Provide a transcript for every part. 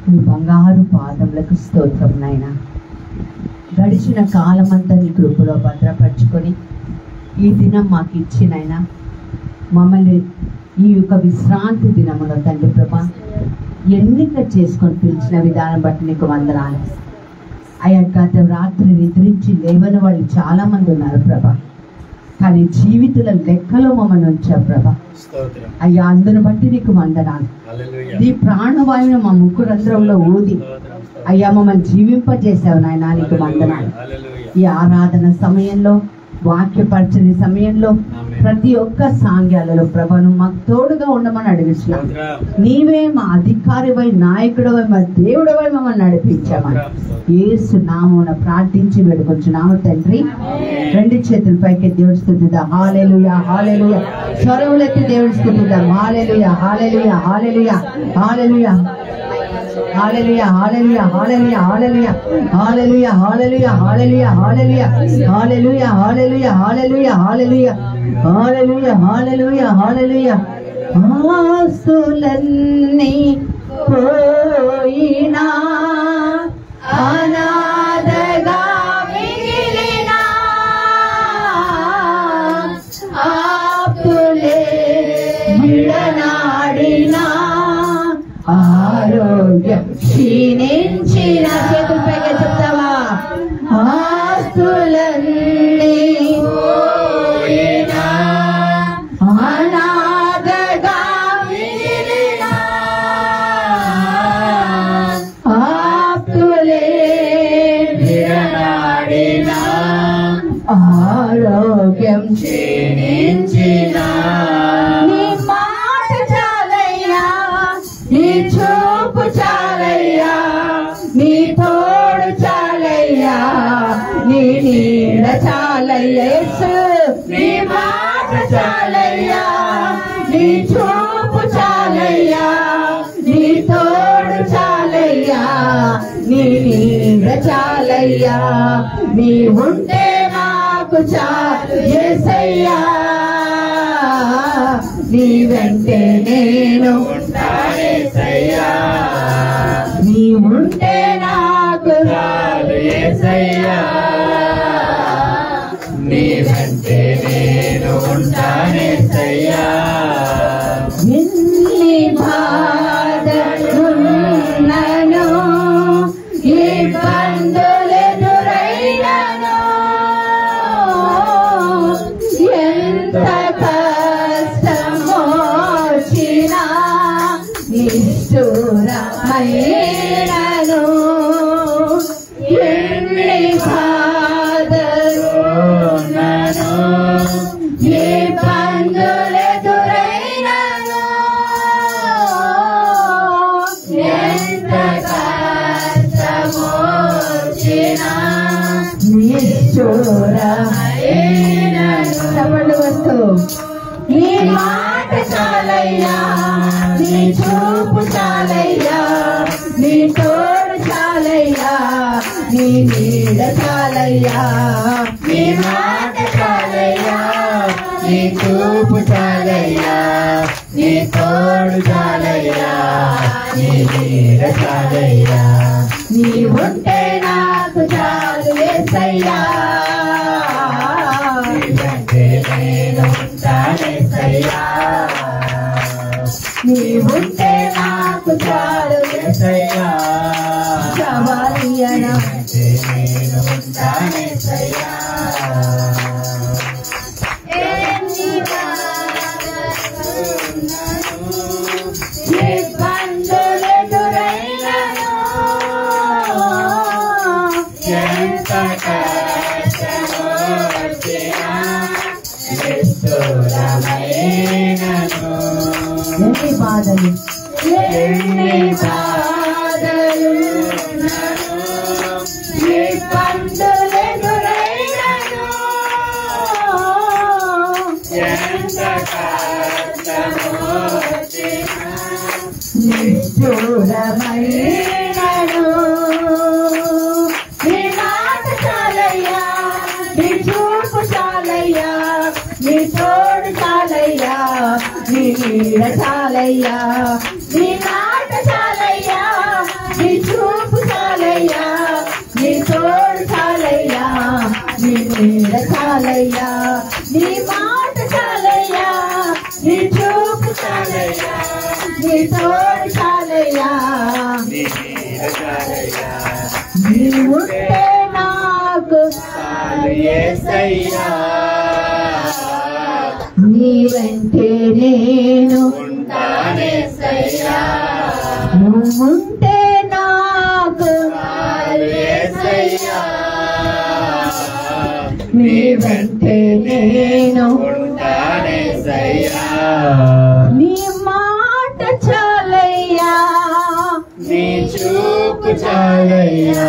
నీ బంగారు పాదములకు స్తోత్రం నాయన. గడిచిన కాలమంతా నీ కృపలో భద్రపరుచుకొని ఈ దినం మాకు ఇచ్చినైనా మమ్మల్ని ఈ యొక్క విశ్రాంతి దినములో తండ్రి ప్రభా ఎన్నిక చేసుకొని పిలిచిన విధానం బట్టి నీకు వందనాలు అయ్యా. గత రాత్రి నిద్రించి లేవని వాళ్ళు చాలా మంది ఉన్నారు ప్రభా, కానీ జీవితాల లెక్కలో మమ్మల్ని ఉంచావు ప్రభా అయ్యా. అందును బట్టి నీకు వందనాలు. నీ ప్రాణవాయువును మా ముక్కురంధ్రంలో ఊది అయ్యా మమ్మల్ని జీవింపజేసావు నాయన, నీకు వందనాలు. ఈ ఆరాధన సమయంలో, వాక్యపరచని సమయంలో, ప్రతి ఒక్క సాంగ్యాలలో ప్రభను మాకు తోడుగా ఉండమని అడుగుతున్నాం. నీవే మా అధికారివై, నాయకుడివై, మా దేవుడివై మమ్మల్ని నడిపించామని యేసు నామమున ప్రార్థించి వేడుకొంచున్నాము తండ్రి. రెండు చేతుల పైకి దేవుడి స్తుతిద్దాం. హల్లెలూయా హల్లెలూయా. స్వరములెత్తి దేవుడి స్తుతిద్దాం. హల్లెలూయా హల్లెలూయా హల్లెలూయా హల్లెలూయా హల్లెలూయా హల్లెలూయా హల్లెలూయా హల్లెలూయా హల్లెలూయా హల్లెలూయా హల్లెలూయా హల్లెలూయా హల్లెలూయా హల్లెలూయా హల్లెలూయా హల్లెలూయా హల్లెలూయా హల్లెలూయా. ఆస్తులన్నీ పోయినా అనాథగా మిగిలినా ఆపులే విడనాడినా ఆరోగ్యం క్షీణించిన చేతులపైకి చెప్తావా? ఆస్తులన్నీ పోయినా అనాథగా మిగిలినా ఆప్తులే విడనాడినా ఆరోగ్యం క్షీణించిన నీ మాట చాలయ్యా, నీ చూపు చాలయ్యా, నీ తోడు చాలయ్యా, నీ నీడ చాలయ్యా. నీ మాట చాలయ్యా, నీ చూపు చాలయ్యా, నీ తోడు చాలయ్యా, నీ నీడ చాలయ్యా. నీ ఉంటే నాకు చాలు యేసయ్యా, నీ వెంటే నేను ఉంటానేసయ్యా. నీ ఉంటే నాకు చాలు యేసయ్యా, నీ వెంటే నేను ఉంటానేసయ్యా. ఎన్ని బాధలున్నను, ఇబ్బందులెదురైనను, ఎంత కష్టమొచ్చినా నిష్ఠూరమైనను, ఎన్ని బాధలున్నను, ఇబ్బందులెదురైనను, ఎంత కష్టమొచ్చినా నిష్ఠూరమైనను. చప్పట్లు కొడుతూ నీ మాట చాలయ్యా, నీ చూపు చాలయ్యా, నీ తోడు చాలయ్యా, నీ నీడ చాలయ్యా. నీ మాట చాలయ్యా, నీ చూపు చాలయ్యా, నీ తోడు చాలయ్యా, నీ నీడ చాలయ్యా. నీ ఉంటే నాకు చాలు యేసయ్యా, నేను ఉంటానేసయ్యా. నీ ఉంటే నాకు చాలు యేసయ్యా, నేను ఉంటానేసయ్యా. ఎన్ని బాధలున్నను, ఇబ్బందులెదురైనను, ఎంత కష్టమొచ్చినా నిష్ఠూరమైనను. ఎన్ని బాధలు, ఎన్ని బాధలున్నను, ఇబ్బందులెదురైనను, ఎంత కష్టమొచ్చినా నిష్ఠూరమైనను. నీ మాట చాలయ్యా, నీ చూపు చాలయ్యా, నీ తోడు చాలయ్యా, నీ నీడ చాలయ్యా. నీ మాట చాలయ్యా, నీ నీవుంటే నాకు యేసయ్యా నీ వెంటే నేను ఉంటానేసయ్యా నువ్వుంటే నాకు యేసయ్యా నీ వెంటే నేను ఉంటానేసయ్యా నీ మాట చాలయ్యా నీ చూపు చాలయ్యా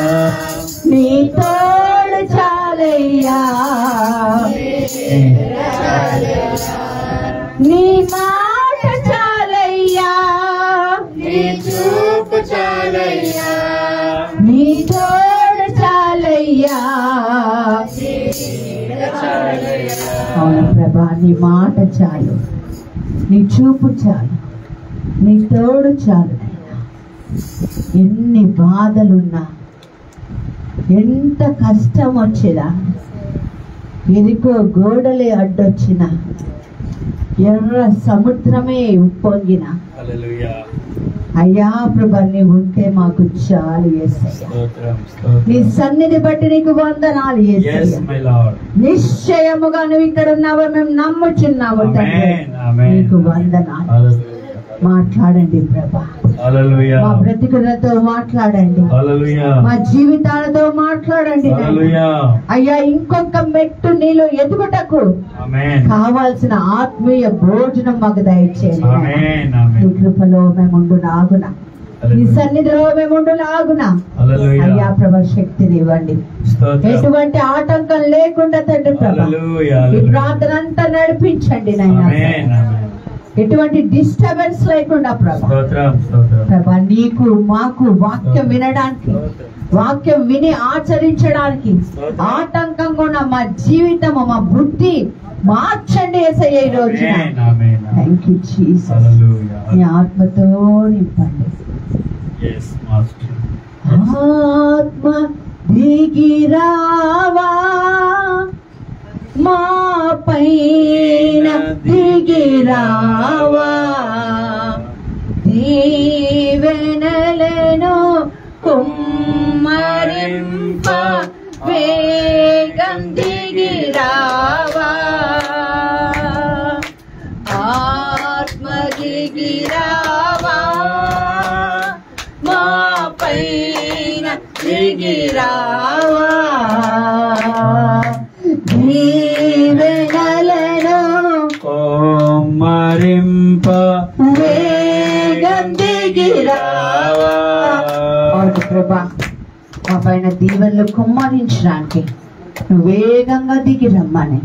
నీ తోడు చాలయ్యా నీ మాట చాలయ్యా నీ చూపు చాలయ్యా నీ తోడు చాలయ్యా అవును ప్రభా నీ మాట చాలు నీ చూపు చాలు నీ తోడు చాలు నాయనా. ఎన్ని బాధలున్నా ఎంత కష్టం వచ్చినా ఎదుకో గోడలే అడ్డొచ్చినా ఎర్ర సముద్రమే ఉప్పొంగిన హల్లెలూయా అయ్యా ప్రభా నీవు ఉంటే మాకు చాలు యేసయ్యా స్తోత్రం నీ సన్నిధి బట్టి నీకు వందనాలు yes యేసయ్యా my lord నిశ్చయముగా నువ్వు ఇక్కడ ఉన్నావు మేము నమ్ముచున్నావు తండ్రి ఆమేన్ నీకు వందనాలు హల్లెలూయా మాట్లాడండి ప్రభా హల్లెలూయా మా బ్రతుకులతో మాట్లాడండి హల్లెలూయా మా జీవితాలతో మాట్లాడండి నాయనా. హల్లెలూయా అయ్యా ఇంకొక మెట్టు నీలో ఎదుగుటకు ఆమేన్ కావాల్సిన ఆత్మీయ భోజనం మాకు దయచేయండి నాయనా. ఆమేన్ నీ ఆమేన్ కృపలో మేముండు లాగున నీ సన్నిధిలో మేముండు లాగున హల్లెలూయా అయ్యా ప్రభా శక్తిని ఇవ్వండి స్తోత్రం ఎటువంటి ఆటంకం లేకుండా తండ్రి ప్రభా హల్లెలూయా ఈ ప్రార్థన అంతా నడిపించండి నాయనా ఆమేన్ ఆమేన్ ఎటువంటి డిస్టర్బెన్స్ లేకుండా ప్రభా స్తోత్రం స్తోత్రం ప్రభా నీకు మాకు వాక్యం వినడానికి వాక్యం విని ఆచరించడానికి ఆటంకంగా ఉన్న మా జీవితము మా బుద్ధి మార్చండి యేసయ్య ఈ రోజున ఆమేన్ ఆమేన్ థ్యాంక్ యూ జీసస్ హల్లెలూయా నీ ఆత్మతో నింపండి yes master ఆత్మ దిగిరావా మా పైన దిగిరావా దీవెనలను కుమ్మరింప వేగం దిగిరావా ఆత్మ దిగిరావా మా పైన దిగిరావా దీవెనలను కోమరింప వేగం దిగిరావా అవును ప్రభా మా పైన దీవెనలు కుమ్మరించడానికి నువ్వు వేగంగా దిగి రమ్మని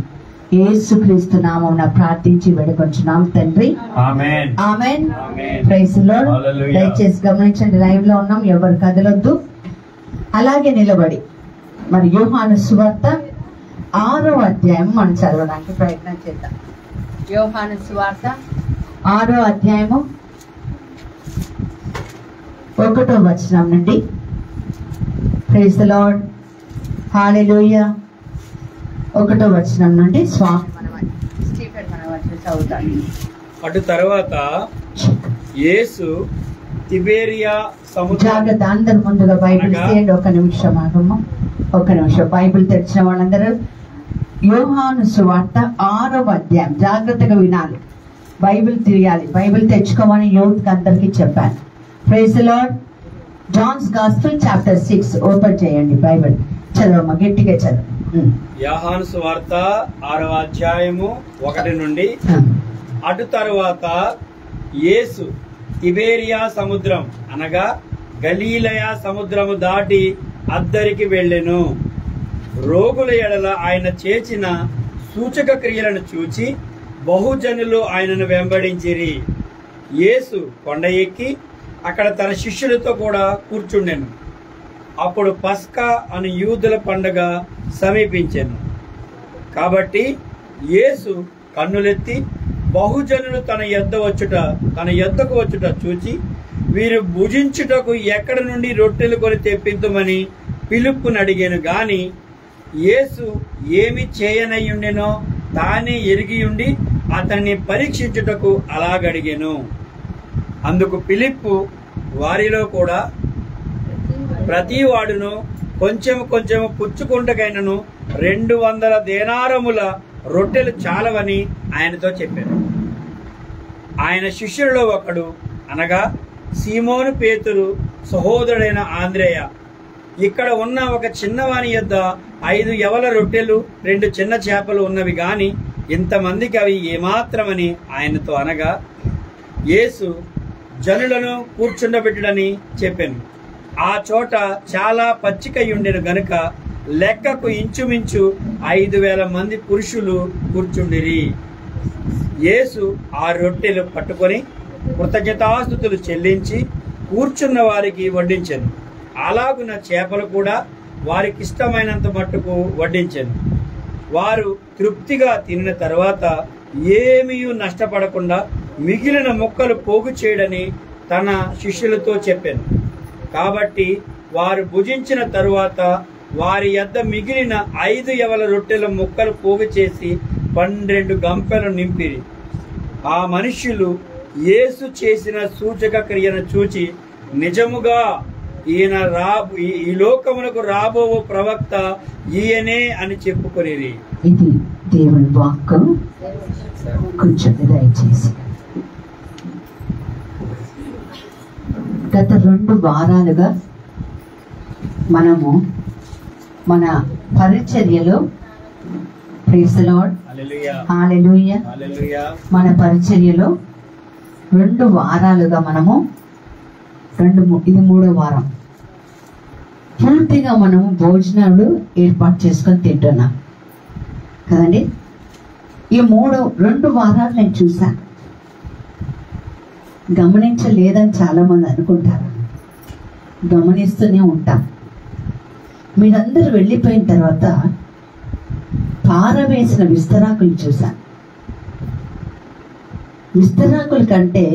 యేసుక్రీస్తు నామమున ప్రార్థించి వేడుకొంచున్నాం తండ్రి ఆమేన్ ఆమేన్ ఆమేన్ ప్రైజ్ ది లార్డ్ హల్లెలూయా. దయచేసి గమనించండి లైవ్ లో ఉన్నాం ఎవరు కదలొద్దు అలాగే నిలబడి మరి యోహాను సువార్త 6వ అధ్యాయం మనం చదవడానికి ప్రయత్నం చేద్దాం యోహాను సువార్త 6వ అధ్యాయము 1వ వచనం నుండి ప్రైజ్ ది లార్డ్ హల్లెలూయా 1వ వచనం నుండి స్వామి స్టీఫెన్ మనవచ్చి చదువుతాడు అటు తర్వాత యేసు తిబేరియా సముద్రం జాగ్రత్త అందరు ముందుగా బైబిల్ తీయండి ఒక నిమిషం ఆగమ్మ ఒక నిమిషం బైబిల్ తెరిచిన వాళ్ళందరూ యోహాను సువార్త 6వ అధ్యాయం జాగ్రత్తగా వినాలి బైబిల్ తీయాలి బైబిల్ తెచ్చుకోమని యూత్ అందరికి చెప్పాను praise the Lord John's gospel chapter 6 open చేయండి బైబిల్ చదవమ్మ గట్టిగా చదువు యోహాను సువార్త 6వ అధ్యాయము 1 నుండి అటు తరువాత యేసు తిబేరియా సముద్రం అనగా గలీలయ సముద్రము దాటి అద్దరికి వెళ్ళెను రోగుల ఎడల ఆయన చేసిన సూచక క్రియలను చూచి బహుజనులు ఆయనను వెంబడించిరి యేసు కొండ ఎక్కి అక్కడ తన శిష్యులతో కూడా కూర్చుండెను అప్పుడు పస్కా అను యూదుల పండుగ సమీపించెను కాబట్టి యేసు కన్నులెత్తి బహుజనులు తన యొద్దకు వచ్చుట చూచి వీరు భుజించుటకు ఎక్కడ నుండి రొట్టెలు కొని తెప్పింతుమని పిలుపుని అడిగాను గాని యేసు ఏమి చేయనయ్యుండెనో తానే ఎరిగియుండి అతన్ని పరీక్షించుటకు అలాగడిగాను అందుకు ఫిలిప్పు వారిలో కూడా ప్రతి వాడును కొంచెం కొంచెం పుచ్చుకుంటకైనను 200 దేనారముల రొట్టెలు చాలవని ఆయనతో చెప్పారు. ఆయన శిష్యులలో ఒకడు, అనగా సీమోను పేతురు సహోదరుడైన ఆంద్రేయ, ఇక్కడ ఉన్న ఒక చిన్నవాని యొద్ద 5 యవల రొట్టెలు 2 చిన్న చేపలు ఉన్నవి గాని ఇంతమందికి అవి ఏమాత్రమని ఆయనతో అనగా, యేసు జనులను కూర్చుండబెట్టుడని చెప్పాను. ఆ చోట చాలా పచ్చికయుండెను గనుక లెక్కకు ఇంచుమించు 5,000 మంది పురుషులు కూర్చుండిరి. యేసు ఆ రొట్టెలు పట్టుకొని కృతజ్ఞతాస్తుతులు చెల్లించి కూర్చున్న వారికి వడ్డించెను. అలాగున చేపలు కూడా వారికి ఇష్టమైనంత మట్టుకు వడ్డించెను. వారు తృప్తిగా తినిన తర్వాత ఏమీ నష్టపడకుండా మిగిలిన ముక్కలు పోగు చేయడని తన శిష్యులతో చెప్పాను. కాబట్టి వారు భుజించిన తరువాత వారి యొద్ద మిగిలిన 5 యవల రొట్టెల ముక్కలు పోగు చేసి 12 గంపెలు నింపిరి. ఆ మనుష్యులు యేసు చేసిన సూచక క్రియను చూచి, నిజముగా ఈయన ఈ లోకమునకు రాబో ప్రవక్త ఈయనే అని చెప్పుకొనిరి. ఇది దేవుని వాక్కు. కూర్చొని దయచేసి. గత 2 వారాలుగా మనము మన పరిచర్యలో, ప్రైజ్ ది లార్డ్, హల్లెలూయా, మన పరిచర్యలో 2 వారాలుగా మనము ఇది 3వ వారం పూర్తిగా మనము భోజనాలు ఏర్పాటు చేసుకొని తింటున్నాం కదండి. ఈ 2 వారాలు నేను చూశాను. గమనించలేదని చాలా మంది అనుకుంటారు. గమనిస్తూనే ఉంటాం. మీరందరూ వెళ్ళిపోయిన తర్వాత పారవేసిన విస్తరాకులు చూశాను. విస్తరాకుల కంటే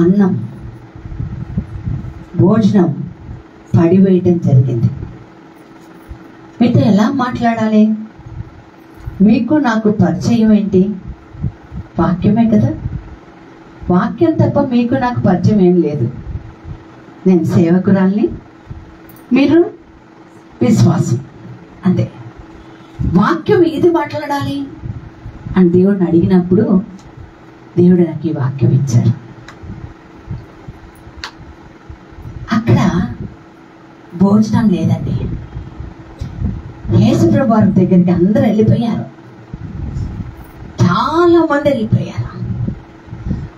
అన్నం, భోజనం పడివేయటం జరిగింది. మీతో ఎలా మాట్లాడాలి? మీకు నాకు పరిచయం ఏంటి? వాక్యమే కదా. వాక్యం తప్ప మీకు నాకు పరిచయం ఏం లేదు. నేను సేవకురాల్ని, మీరు విశ్వాసం, అంతే. వాక్యం ఏది మాట్లాడాలి అని దేవుడిని అడిగినప్పుడు దేవుడు నాకు ఈ వాక్యం ఇచ్చారు. అక్కడ భోజనం లేదండి. యేసుప్రభు వారి దగ్గరికి అందరూ వెళ్ళిపోయారు. చాలా మంది వెళ్ళిపోయారు.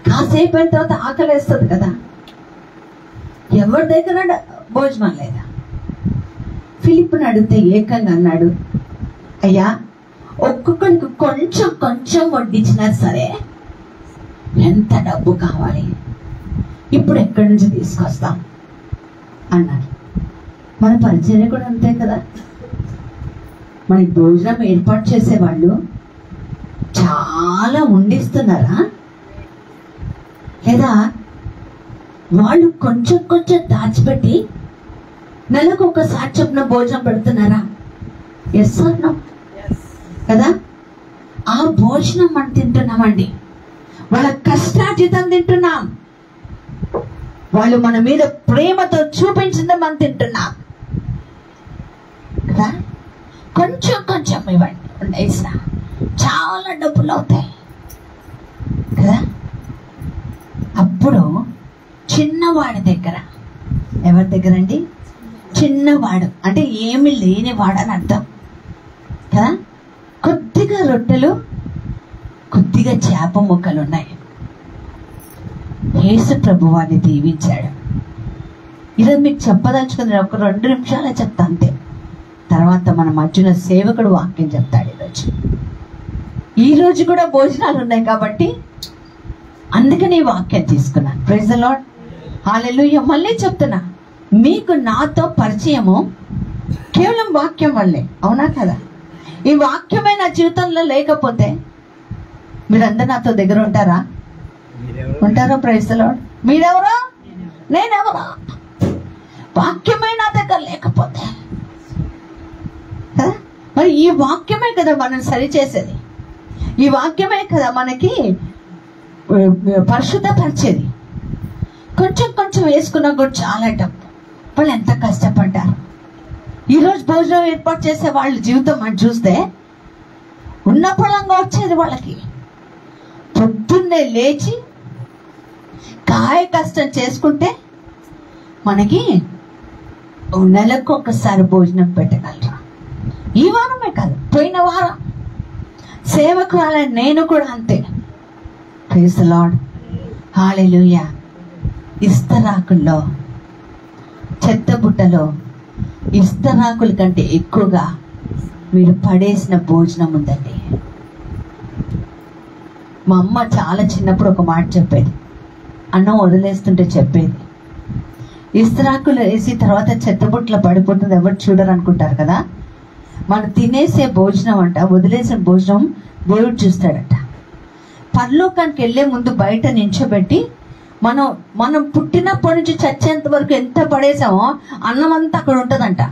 కాసేపు అయిన తర్వాత ఆకలి వేస్తుంది కదా. ఎవరి దగ్గర భోజనం లేదా? ఫిలిప్ని అడిగితే ఏకంగా అన్నాడు, అయ్యా ఒక్కొక్కరికి కొంచెం కొంచెం వడ్డించినా సరే ఎంత డబ్బు కావాలి, ఇప్పుడు ఎక్కడి నుంచి తీసుకొస్తాం అన్నారు. మన పరిచర్య కూడా అంతే కదా. మనకి భోజనం ఏర్పాటు చేసేవాళ్ళు చాలా వండిస్తున్నారా, లేదా వాళ్ళు కొంచెం కొంచెం దాచిపెట్టి నెలకు ఒకసారి చొప్పున భోజనం పెడుతున్నారా? ఎస్ ఆర్ నో కదా. ఆ భోజనం మనం తింటున్నామండి. వాళ్ళ కష్టార్జితం తింటున్నాం. వాళ్ళు మన మీద ప్రేమతో చూపించింది మనం తింటున్నాం కదా. కొంచెం కొంచెం ఇవ్వండి, వేసిన చాలా డబ్బులు అవుతాయి కదా. అప్పుడు చిన్నవాడి దగ్గర, ఎవరి దగ్గర అండి? చిన్నవాడు అంటే ఏమి లేనివాడు అని అర్థం కదా. కొద్దిగా రొట్టెలు, కొద్దిగా చేప ముక్కలు ఉన్నాయి. యేసు ప్రభు వారిని దీవించాడు. ఈరోజు మీకు చెప్పదలుచుకుంది ఒక 2 నిమిషాలే చెప్తా అంతే. తర్వాత మన మధ్యలో సేవకుడు వాక్యం చెప్తాడు. ఈరోజు కూడా భోజనాలు ఉన్నాయి కాబట్టి అందుకని వాక్యం తీసుకున్నాను. ప్రైజ్ ది లార్డ్, హల్లెలూయా. మళ్ళీ చెప్తున్నా, మీకు నాతో పరిచయము కేవలం వాక్యం వల్లే, అవునా కదా. ఈ వాక్యమే నా జీవితంలో లేకపోతే మీరందరూ నాతో దగ్గర ఉంటారా? ఉంటారా? Praise the Lord. మీరెవరో, నేనెవరో. వాక్యమే నా దగ్గర లేకపోతే కదా. మరి ఈ వాక్యమే కదా మనం సరిచేసేది. ఈ వాక్యమే కదా మనకి పరిశుద్ధపరిచేది. కొంచెం కొంచెం వేసుకున్నా కూడా చాలా డబ్బు. వాళ్ళు ఎంత కష్టపడ్డారు. ఈరోజు భోజనం ఏర్పాటు చేసే వాళ్ళ జీవితం మనం చూస్తే ఉన్న పొలంగా వచ్చేది వాళ్ళకి. పొద్దున్నే లేచి కాయ కష్టం చేసుకుంటే మనకి నెలకు ఒకసారి భోజనం పెట్టగలరు. ఈ వారమే కాదు, పోయిన వారం సేవకురాలని నేను కూడా అంతే. ప్రైజ్ ది లార్డ్, హల్లెలూయా. ఇస్తరాకుల్లో, చెత్త బుట్టలో ఇస్తరాకుల కంటే ఎక్కువగా మీరు పడేసిన భోజనం ఉందండి. మా అమ్మ చాలా చిన్నప్పుడు ఒక మాట చెప్పేది, అన్నం వదిలేస్తుంటే చెప్పేది, ఇస్తరాకులు వేసి తర్వాత చెత్తబుట్టలో పడిపోతుంది, ఎవరు చూడరు అనుకుంటారు కదా. మనం తినేసే భోజనం అంట, వదిలేసిన భోజనం దేవుడు చూస్తాడట. పరలోకానికి వెళ్ళే ముందు బయట నించోబెట్టి మనం పుట్టినప్పటి నుంచి చచ్చేంత వరకు ఎంత పడేసామో అన్నం అంతా అక్కడ ఉంటుందంట.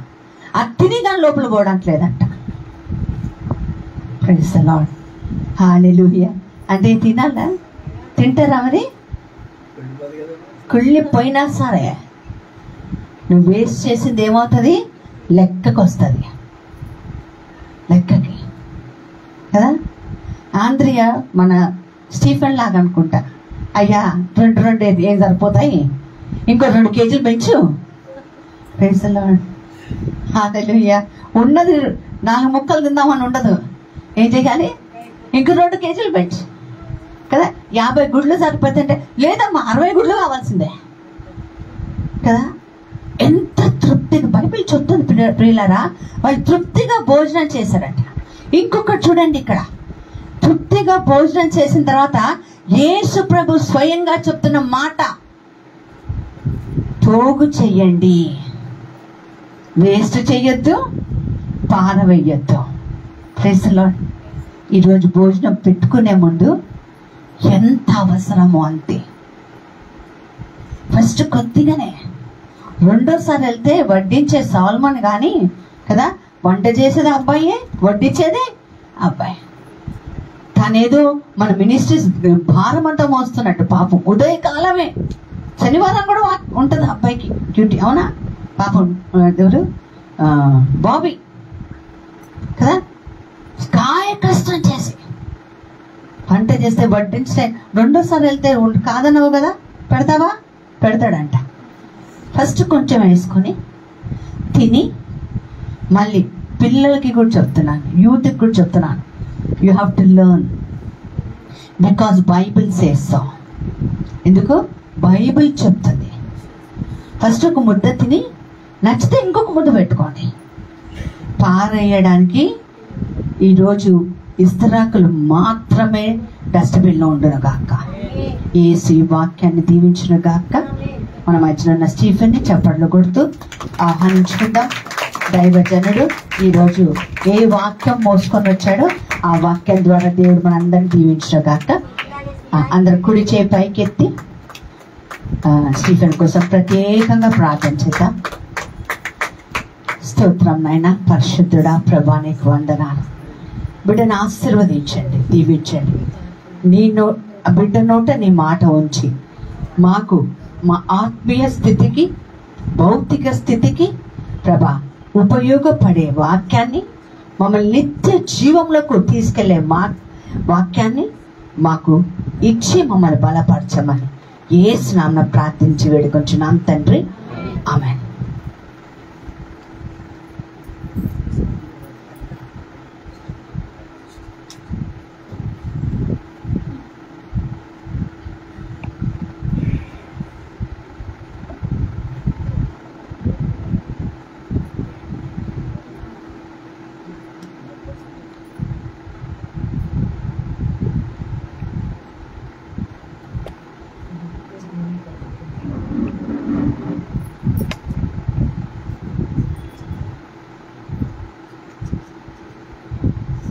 అది తిని దాని లోపల పోవడానికి లేదంట. ప్రైజ్ ది లార్డ్, హల్లెలూయా. అంటే తినాలా? తింటారా? మరి కుళ్ళిపోయినా సరే నువ్వు వేస్ట్ చేసింది ఏమవుతుంది? లెక్కకు వస్తుంది, లెక్కకి కదా. ఆంధ్రియా మన స్టీఫెన్ లాగా అనుకుంటా, అయ్యా 2 ఏం సరిపోతాయి, ఇంకో 2 కేజీలు పెంచు. ప్రైజ్ ది లార్డ్, హల్లెలూయా. ఉన్నది 4 ముక్కలు తిందామని ఉండదు, ఏం చేయాలి? ఇంకో 2 కేజీలు పెంచు కదా. 50 గుడ్లు సరిపోతుంటే లేదమ్మా 60 గుడ్లు కావాల్సిందే కదా. ఎంత తృప్తిగా బైబిల్ చెప్తుంది ప్రియులారా, వాళ్ళు తృప్తిగా భోజనం చేశారట. ఇంకొకటి చూడండి, ఇక్కడ తృప్తిగా భోజనం చేసిన తర్వాత యేసు ప్రభు స్వయంగా చెప్తున్న మాట, పోగు చెయ్యండి, వేస్ట్ చెయ్యొద్దు, పారవేయొద్దు. Praise the lord. ఈరోజు భోజనం పెట్టుకునే ముందు ఎంత అవసరమో అంతే. ఫస్ట్ కొద్దిగానే, రెండోసారి వెళ్తే వడ్డించే సాల్మన్ కానీ కదా, వంట చేసేది అబ్బాయే, వడ్డించేది అబ్బాయి. తనేదో మన మినిస్ట్రీస్ భారం అంతా మోస్తున్నట్టు పాపం. ఉదయకాలమే, శనివారం కూడా ఉంటుంది అబ్బాయికి డ్యూటీ, అవునా? పాపం ఎవరు, బాబీ కదా, కాయ కష్టం చేసి వంట చేస్తే వడ్డించే. రెండోసారి వెళ్తే కాదనవు కదా, పెడతావా? పెడతాడంట. ఫస్ట్ కొంచెం వేసుకొని తిని, మళ్ళీ పిల్లలకి కూడా చెప్తున్నాను, యూత్కి కూడా చెప్తున్నాను, you have to learn because Bible says so. ఎందుకు? బైబిల్ చెప్తుంది. ఫస్ట్ ఒక ముద్ద తిని నచ్చితే ఇంకొక ముద్ద పెట్టుకోండి. పారేయడానికి ఈరోజు ఇస్తరాకులు మాత్రమే డస్ట్బిన్లో ఉండును గాక. యేసు వాక్యాన్ని దీవించును గాక. మన మధ్యలో ఉన్న స్టీఫెన్ని చప్పట్లు కొడుతూ ఆహ్వానించుకుందాం. దైవజనుడు ఈరోజు ఏ వాక్యం మోసుకొని వచ్చాడో ఆ వాక్యం ద్వారా దేవుడు మన అందరిని దీవించును గాక. అందరు కుడి చేయి పైకెత్తి స్టీఫెన్ కోసం ప్రత్యేకంగా ప్రార్థన చేద్దాం. స్తోత్రం నాయన, పరిశుద్ధుడా, ప్రభా నీకు వందనాలు. బిడ్డను ఆశీర్వదించండి, దీవించండి. బిడ్డ నోట నీ మాట ఉంచి మాకు మా ఆత్మీయ స్థితికి, భౌతిక స్థితికి ప్రభా ఉపయోగపడే వాక్యాన్ని, మమ్మల్ని నిత్య జీవంలోకి తీసుకెళ్లే వాక్యాన్ని మాకు ఇచ్చి మమ్మల్ని బలపరచమని యేసు నామమున ప్రార్థించి వేడుకొంచున్నాం తండ్రి, ఆమేన్.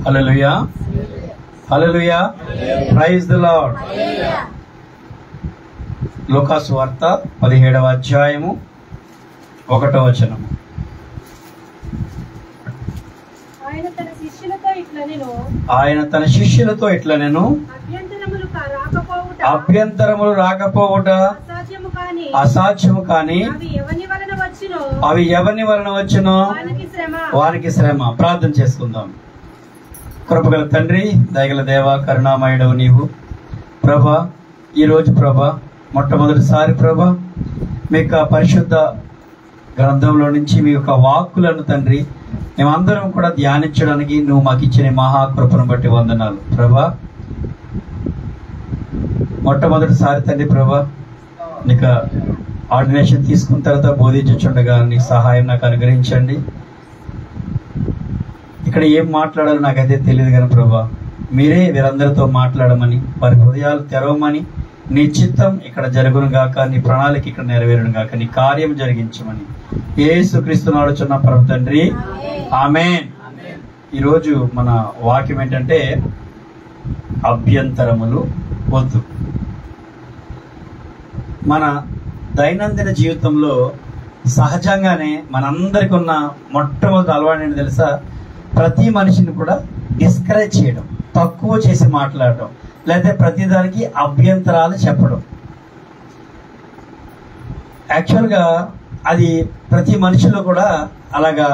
హల్లెలూయా, హల్లెలూయా, ప్రైజ్ ది లార్డ్. లూకాసు వార్త 17వ అధ్యాయము 1వ వచనము. ఆయన తన శిష్యులతో ఇట్లా నేను అభ్యంతరములు రాకపోవుట అసాధ్యము కాని అవి ఎవరిని వలన వచ్చునో వారికి శ్రమ. ప్రార్థన చేసుకుందాం. కృపగల తండ్రి, దయగల దేవ, కరుణామయుడవు నీవు ప్రభా. ఈరోజు ప్రభా మొట్టమొదటిసారి ప్రభా మీ యొక్క పరిశుద్ధ గ్రంథంలో నుంచి మీ యొక్క వాక్కులను తండ్రి మేమందరం కూడా ధ్యానించడానికి నువ్వు మాకు ఇచ్చిన మహాకృపను బట్టి వందనాలు ప్రభా. మొట్టమొదటిసారి తండ్రి ప్రభా నీకు ఆర్డినేషన్ తీసుకున్న తర్వాత బోధించుండగా నీ సహాయం నాకు అనుగ్రహించండి. ఇక్కడ ఏం మాట్లాడాలో నాకైతే తెలియదు కానీ ప్రభా మీరే వీరందరితో మాట్లాడమని, వారి హృదయాలు తెరవమని, నీ చిత్తం ఇక్కడ జరుగును గాక, నీ ప్రణాళిక ఇక్కడ నెరవేరును గాక, నీ కార్యం జరిగించమని యేసుక్రీస్తు నాడుచున్న ప్రభు తండ్రి, ఆమేన్. ఈరోజు మన వాక్యం ఏంటంటే అభ్యంతరములు వద్దు. మన దైనందిన జీవితంలో సహజంగానే మనందరికి ఉన్న మొట్టమొదటి అలవాటు ఏంటి తెలుసా? ప్రతి మనిషిని కూడా డిస్కరేజ్ చేయడం, తక్కువ చేసి మాట్లాడటం, లేదా ప్రతిదానికి అభ్యంతరాలు చెప్పడం. యాక్చువల్గా అది ప్రతి మనిషిలో కూడా అలాగా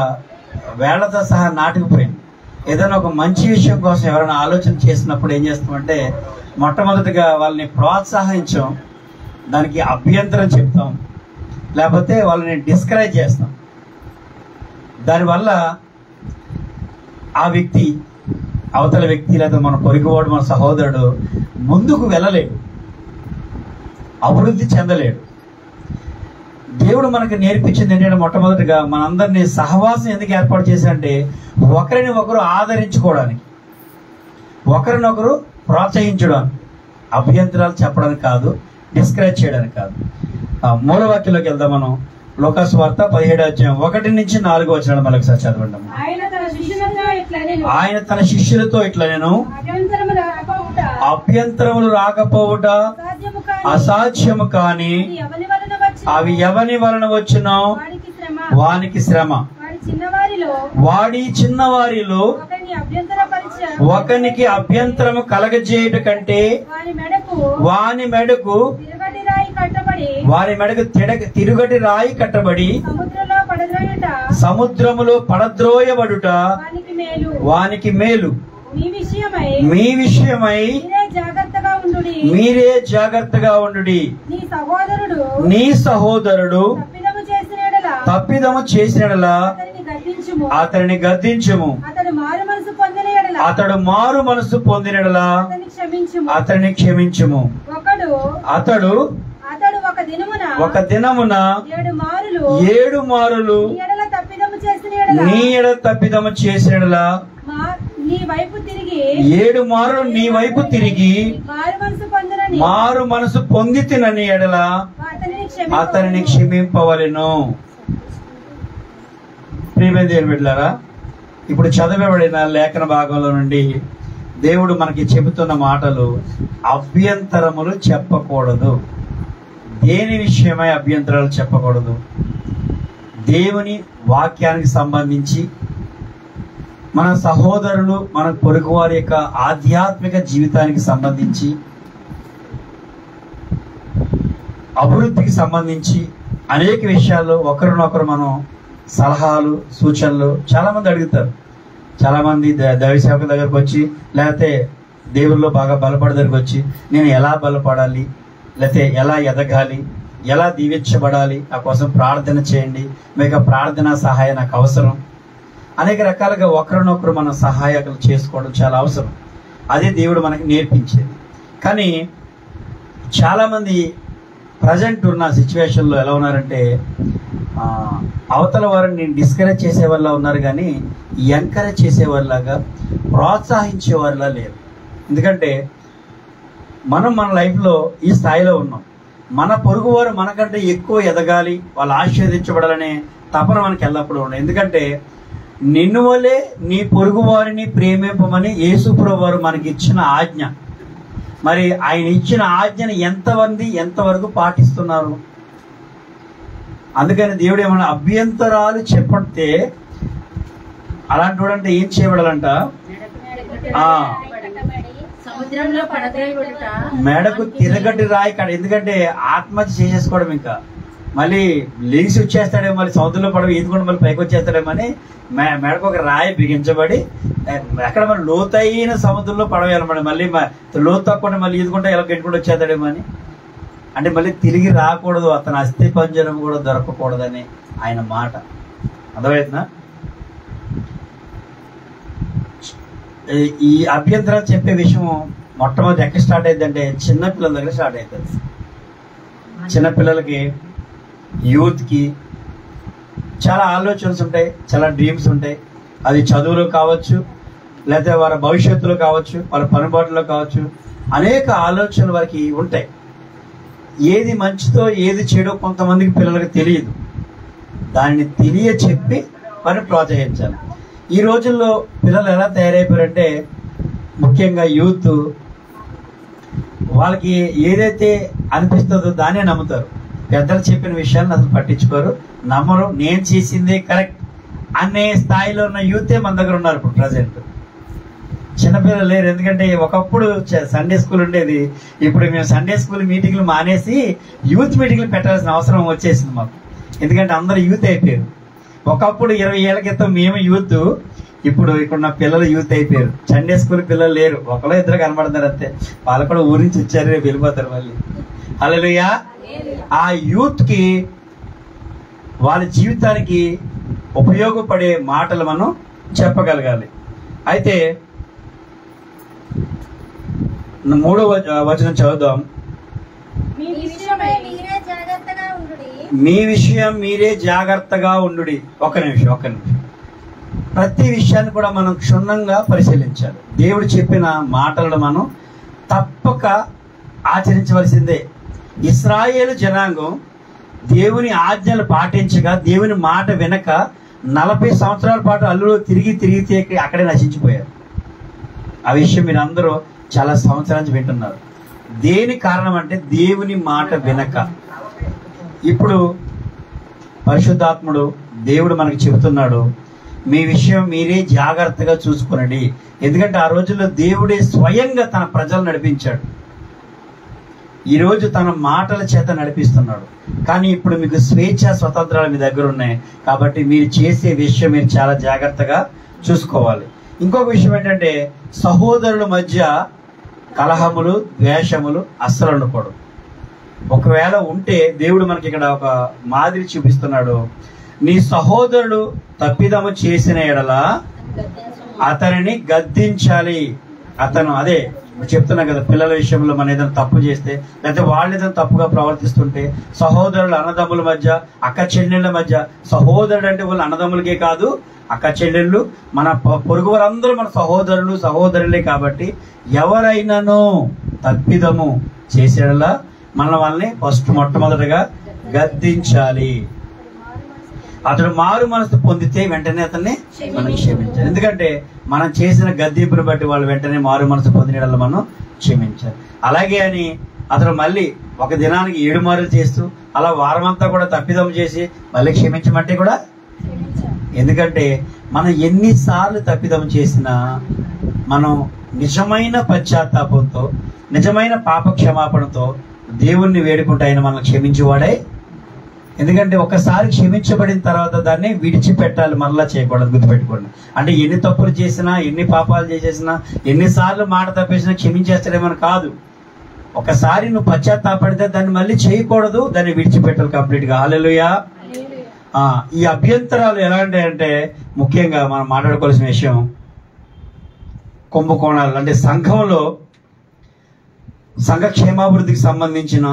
వేళ్లతో సహా నాటుకుపోయింది. ఏదైనా ఒక మంచి విషయం కోసం ఎవరైనా ఆలోచన చేసినప్పుడు ఏం చేస్తామంటే మొట్టమొదటిగా వాళ్ళని ప్రోత్సహించాం, దానికి అభ్యంతరం చెప్తాం, లేకపోతే వాళ్ళని డిస్కరేజ్ చేస్తాం. దానివల్ల ఆ వ్యక్తి, అవతల వ్యక్తి లేదా మన పొరుగువాడు, మన సహోదరుడు ముందుకు వెళ్ళలేడు, అభివృద్ధి చెందలేడు. దేవుడు మనకు నేర్పించింది ఏంటంటే మొట్టమొదటిగా మనందరినీ సహవాసం ఎందుకు ఏర్పాటు చేశారంటే ఒకరిని ఒకరు ఆదరించుకోవడానికి, ఒకరినొకరు ప్రోత్సహించడానికి, అభ్యంతరాలు చెప్పడానికి కాదు, డిస్కరేజ్ చేయడానికి కాదు. మూలవాక్యంలోకి వెళ్దాం. మనం లూకాసు వార్త 17:1-4 మనకు సార్ చదవండి. ఆయన తన శిష్యులతో ఇట్లా నేను అభ్యంతరములు రాకపోవుట అసాధ్యము కాని అవి ఎవని వలన వచ్చునో వానికి శ్రమ. వాడి చిన్నవారిలో ఒకనికి అభ్యంతరము కలగజేయుట కంటే వాని మెడకు తిరుగటి రాయి కట్టబడి సముద్రములో పడద్రోయబడుట వానికి మేలు. మీ విషయమై మీరే జాగ్రత్తగా ఉండుడి. నీ సహోదరుడు తప్పిదము చేసినడలా అతనిని గద్దించుము. అతడు మారు మనసు పొందినడలా అతనిని క్షమించుము. అతడు ఒక దినమున 7 మారులు నీ ఎడల తప్పిదము చేసినడలా 7 మారులు నీ వైపు తిరిగి మారు మనసు పొందితినని ఎడల అతనిని క్షమింపవలెను. ప్రియమైన దేవుని బిడ్డలారా, ఇప్పుడు చదవబడిన లేఖన భాగంలో నుండి దేవుడు మనకి చెబుతున్న మాటలు, అభ్యంతరములు చెప్పకూడదు. దేని విషయమై అభ్యంతరాలు చెప్పకూడదు? దేవుని వాక్యానికి సంబంధించి, మన సహోదరులు, మన పొరుగు వారి యొక్క ఆధ్యాత్మిక జీవితానికి సంబంధించి, అభివృద్ధికి సంబంధించి అనేక విషయాల్లో ఒకరినొకరు మనం సలహాలు, సూచనలు చాలా మంది అడుగుతారు. చాలా మంది దైవ సేవకుల దగ్గరకు వచ్చి, లేకపోతే దేవుల్లో బాగా బలపడే దగ్గరకు వచ్చి, నేను ఎలా బలపడాలి, లేకపోతే ఎలా ఎదగాలి, ఎలా దీవించబడాలి, నా కోసం ప్రార్థన చేయండి, మీకు ప్రార్థన సహాయం నాకు అవసరం. అనేక రకాలుగా ఒకరినొకరు మనం సహాయకులు చేసుకోవడం చాలా అవసరం. అదే దేవుడు మనకి నేర్పించేది. కానీ చాలామంది ప్రజెంట్ ఉన్న సిచ్యువేషన్లో ఎలా ఉన్నారంటే అవతల వారిని నేను డిస్కరేజ్ చేసేవాళ్ళ ఉన్నారు, కానీ ఎంకరేజ్ చేసేవాళ్ళలాగా, ప్రోత్సహించేవాళ్ళ లేరు. ఎందుకంటే మనం మన లైఫ్లో ఈ స్థాయిలో ఉన్నాం. మన పొరుగువారు మనకంటే ఎక్కువ ఎదగాలి, వాళ్ళు ఆశీర్వదించబడాలనే తపన మనకి ఎల్లప్పుడూ ఉన్నాయి. ఎందుకంటే నిన్ను వలే నీ పొరుగు వారిని ప్రేమింపమని యేసుప్రభువు వారు మనకి ఇచ్చిన ఆజ్ఞ. మరి ఆయన ఇచ్చిన ఆజ్ఞను ఎంతవరకు పాటిస్తున్నారు? అందుకని దేవుడు ఏమన్నా అభ్యంతరాలు చెప్పడితే అలాంటి వాడంటే ఏం చేయబడాలంట? మెడకు తిరగటి రాయి కాడ. ఎందుకంటే ఆత్మహత్య చేసేసుకోవడం ఇంకా మళ్ళీ లేచి వచ్చేస్తాడేమో, మళ్ళీ సముద్రంలో పడవ ఈదుకుండా మళ్ళీ పైకి వచ్చేస్తాడేమో అని మెడకు ఒక రాయి బిగించబడి ఎక్కడ మరి లోతైన సముద్రంలో పడవ వెళ్ళమని మళ్ళీ లోతు తక్కువ మళ్ళీ ఈదుకుంటే ఎలా గెట్టుకుంటూ వచ్చేస్తాడేమో అని. అంటే మళ్ళీ తిరిగి రాకూడదు, అతని అస్థి పంజరం కూడా దొరకకూడదని ఆయన మాట. అర్థమవుతుందా? ఈ అభ్యంతరాలు చెప్పే విషయం మొట్టమొదటి ఎక్కడ స్టార్ట్ అయిందంటే చిన్నపిల్లల దగ్గర స్టార్ట్ అవుతుంది. చిన్నపిల్లలకి, యూత్కి చాలా ఆలోచనలు ఉంటాయి, చాలా డ్రీమ్స్ ఉంటాయి. అది చదువులో కావచ్చు, లేకపోతే వారి భవిష్యత్తులో కావచ్చు, వాళ్ళ పనిబాటులో కావచ్చు, అనేక ఆలోచనలు వారికి ఉంటాయి. ఏది మంచితో ఏది చెడో కొంతమందికి పిల్లలకి తెలియదు. దాన్ని చెప్పి వారిని ప్రోత్సహించాలి. ఈ రోజుల్లో పిల్లలు ఎలా తయారైపోయారంటే, ముఖ్యంగా యూత్ వాళ్ళకి ఏదైతే అనిపిస్తుందో దాన్నే నమ్ముతారు. పెద్దలు చెప్పిన విషయాలను అసలు పట్టించుకోరు, నమ్మరు. నేను చేసిందే కరెక్ట్ అనే స్థాయిలో ఉన్న యూతే మన దగ్గర ఉన్నారు ఇప్పుడు ప్రజెంట్. చిన్నపిల్లలు లేరు. ఎందుకంటే ఒకప్పుడు సండే స్కూల్ ఉండేది, ఇప్పుడు మేము సండే స్కూల్ మీటింగ్లు మానేసి యూత్ మీటింగ్లు పెట్టాల్సిన అవసరం వచ్చేసింది మాకు. ఎందుకంటే అందరూ యూత్ అయిపోయారు. ఒకప్పుడు 20 ఏళ్ల క్రితం మేము యూత్, ఇప్పుడు ఇక్కడ పిల్లలు యూత్ అయిపోయారు. సండే స్కూల్ పిల్లలు లేరు, ఒకరో ఇద్దరు కనబడతారు అంతే. వాళ్ళు కూడా ఊరి నుంచి వచ్చారు, రేపు వెళ్ళిపోతారు మళ్ళీ. హల్లెలూయా. ఆ యూత్ కి వాళ్ళ జీవితానికి ఉపయోగపడే మాటలు మనం చెప్పగలగాలి. అయితే 3వ వచనం చదువుదాం. మీ విషయం మీరే జాగ్రత్తగా ఉండుడి. ఒక్క నిమిషం. ప్రతి విషయాన్ని కూడా మనం క్షుణ్ణంగా పరిశీలించాలి. దేవుడు చెప్పిన మాటలను మనం తప్పక ఆచరించవలసిందే. ఇశ్రాయేలు జనాంగం దేవుని ఆజ్ఞలు పాటించగా, దేవుని మాట వినక 40 సంవత్సరాల పాటు అల్లులో తిరిగి అక్కడే నశించిపోయారు. ఆ విషయం మీరు అందరూ చాలా సంవత్సరాల నుంచి వింటున్నారు. దేని కారణం అంటే దేవుని మాట వినక. ఇప్పుడు పరిశుద్ధాత్ముడు దేవుడు మనకు చెబుతున్నాడు, మీ విషయం మీరే జాగ్రత్తగా చూసుకునండి. ఎందుకంటే ఆ రోజుల్లో దేవుడే స్వయంగా తన ప్రజలు నడిపించాడు. ఈరోజు తన మాటల చేత నడిపిస్తున్నాడు. కానీ ఇప్పుడు మీకు స్వేచ్ఛ స్వతంత్రాలు మీ దగ్గర ఉన్నాయి. కాబట్టి మీరు చేసే విషయం మీరు చాలా జాగ్రత్తగా చూసుకోవాలి. ఇంకొక విషయం ఏంటంటే, సహోదరుల మధ్య కలహములు, ద్వేషములు అస్సలు ఉండకూడదు. ఒకవేళ ఉంటే దేవుడు మనకి ఇక్కడ ఒక మాదిరి చూపిస్తున్నాడు. నీ సహోదరుడు తప్పిదము చేసిన ఎడల అతనిని గద్దించాలి. అతను అదే చెప్తున్నా కదా, పిల్లల విషయంలో మనం ఏదైనా తప్పు చేస్తే, లేకపోతే వాళ్ళు ఏదైనా తప్పుగా ప్రవర్తిస్తుంటే, సహోదరులు అన్నదమ్ముల మధ్య, అక్క చెల్లెళ్ళ మధ్య, సహోదరుడు అంటే వాళ్ళు అన్నదమ్ములకే కాదు, అక్క చెల్లెళ్ళు, మన పొరుగు వారందరూ మన సహోదరులు సహోదరులే. కాబట్టి ఎవరైనాను తప్పిదము చేసేలా మన వాళ్ళని మొట్టమొదటిగా గద్దించాలి. అతడు మారు మనసు పొందితే వెంటనే అతన్ని మనం క్షమించాలి. ఎందుకంటే మనం చేసిన గద్దింపుని బట్టి వాళ్ళు వెంటనే మారు మనసు పొందిన మనం క్షమించాలి. అలాగే అని అతను మళ్ళీ ఒక దినానికి 7 మార్లు చేస్తూ అలా వారం అంతా కూడా తప్పిదం చేసి మళ్ళీ క్షమించమంటే కూడా, ఎందుకంటే మనం ఎన్నిసార్లు తప్పిదం చేసినా మనం నిజమైన పశ్చాత్తాపంతో, నిజమైన పాప క్షమాపణతో దేవుణ్ణి వేడుకుంటే ఆయన మనల్ని క్షమించేవాడే. ఎందుకంటే ఒకసారి క్షమించబడిన తర్వాత దాన్ని విడిచిపెట్టాలి, మరలా చేయకూడదు. గుర్తుపెట్టుకోండి. అంటే ఎన్ని తప్పులు చేసినా, ఎన్ని పాపాలు చేసేసినా, ఎన్నిసార్లు మాట తప్పేసినా క్షమించేస్తాడేమని కాదు. ఒకసారి నువ్వు పశ్చాత్తాపడితే దాన్ని మళ్ళీ చేయకూడదు, దాన్ని విడిచిపెట్టాలి కంప్లీట్గా. హల్లెలూయా. ఈ అభ్యంతరాలు ఎలాంటి ముఖ్యంగా మనం మాట్లాడుకోవాల్సిన విషయం, కుంభకోణాలు అంటే సంఘంలో సంఘ క్షేమాభివృద్ధికి సంబంధించిన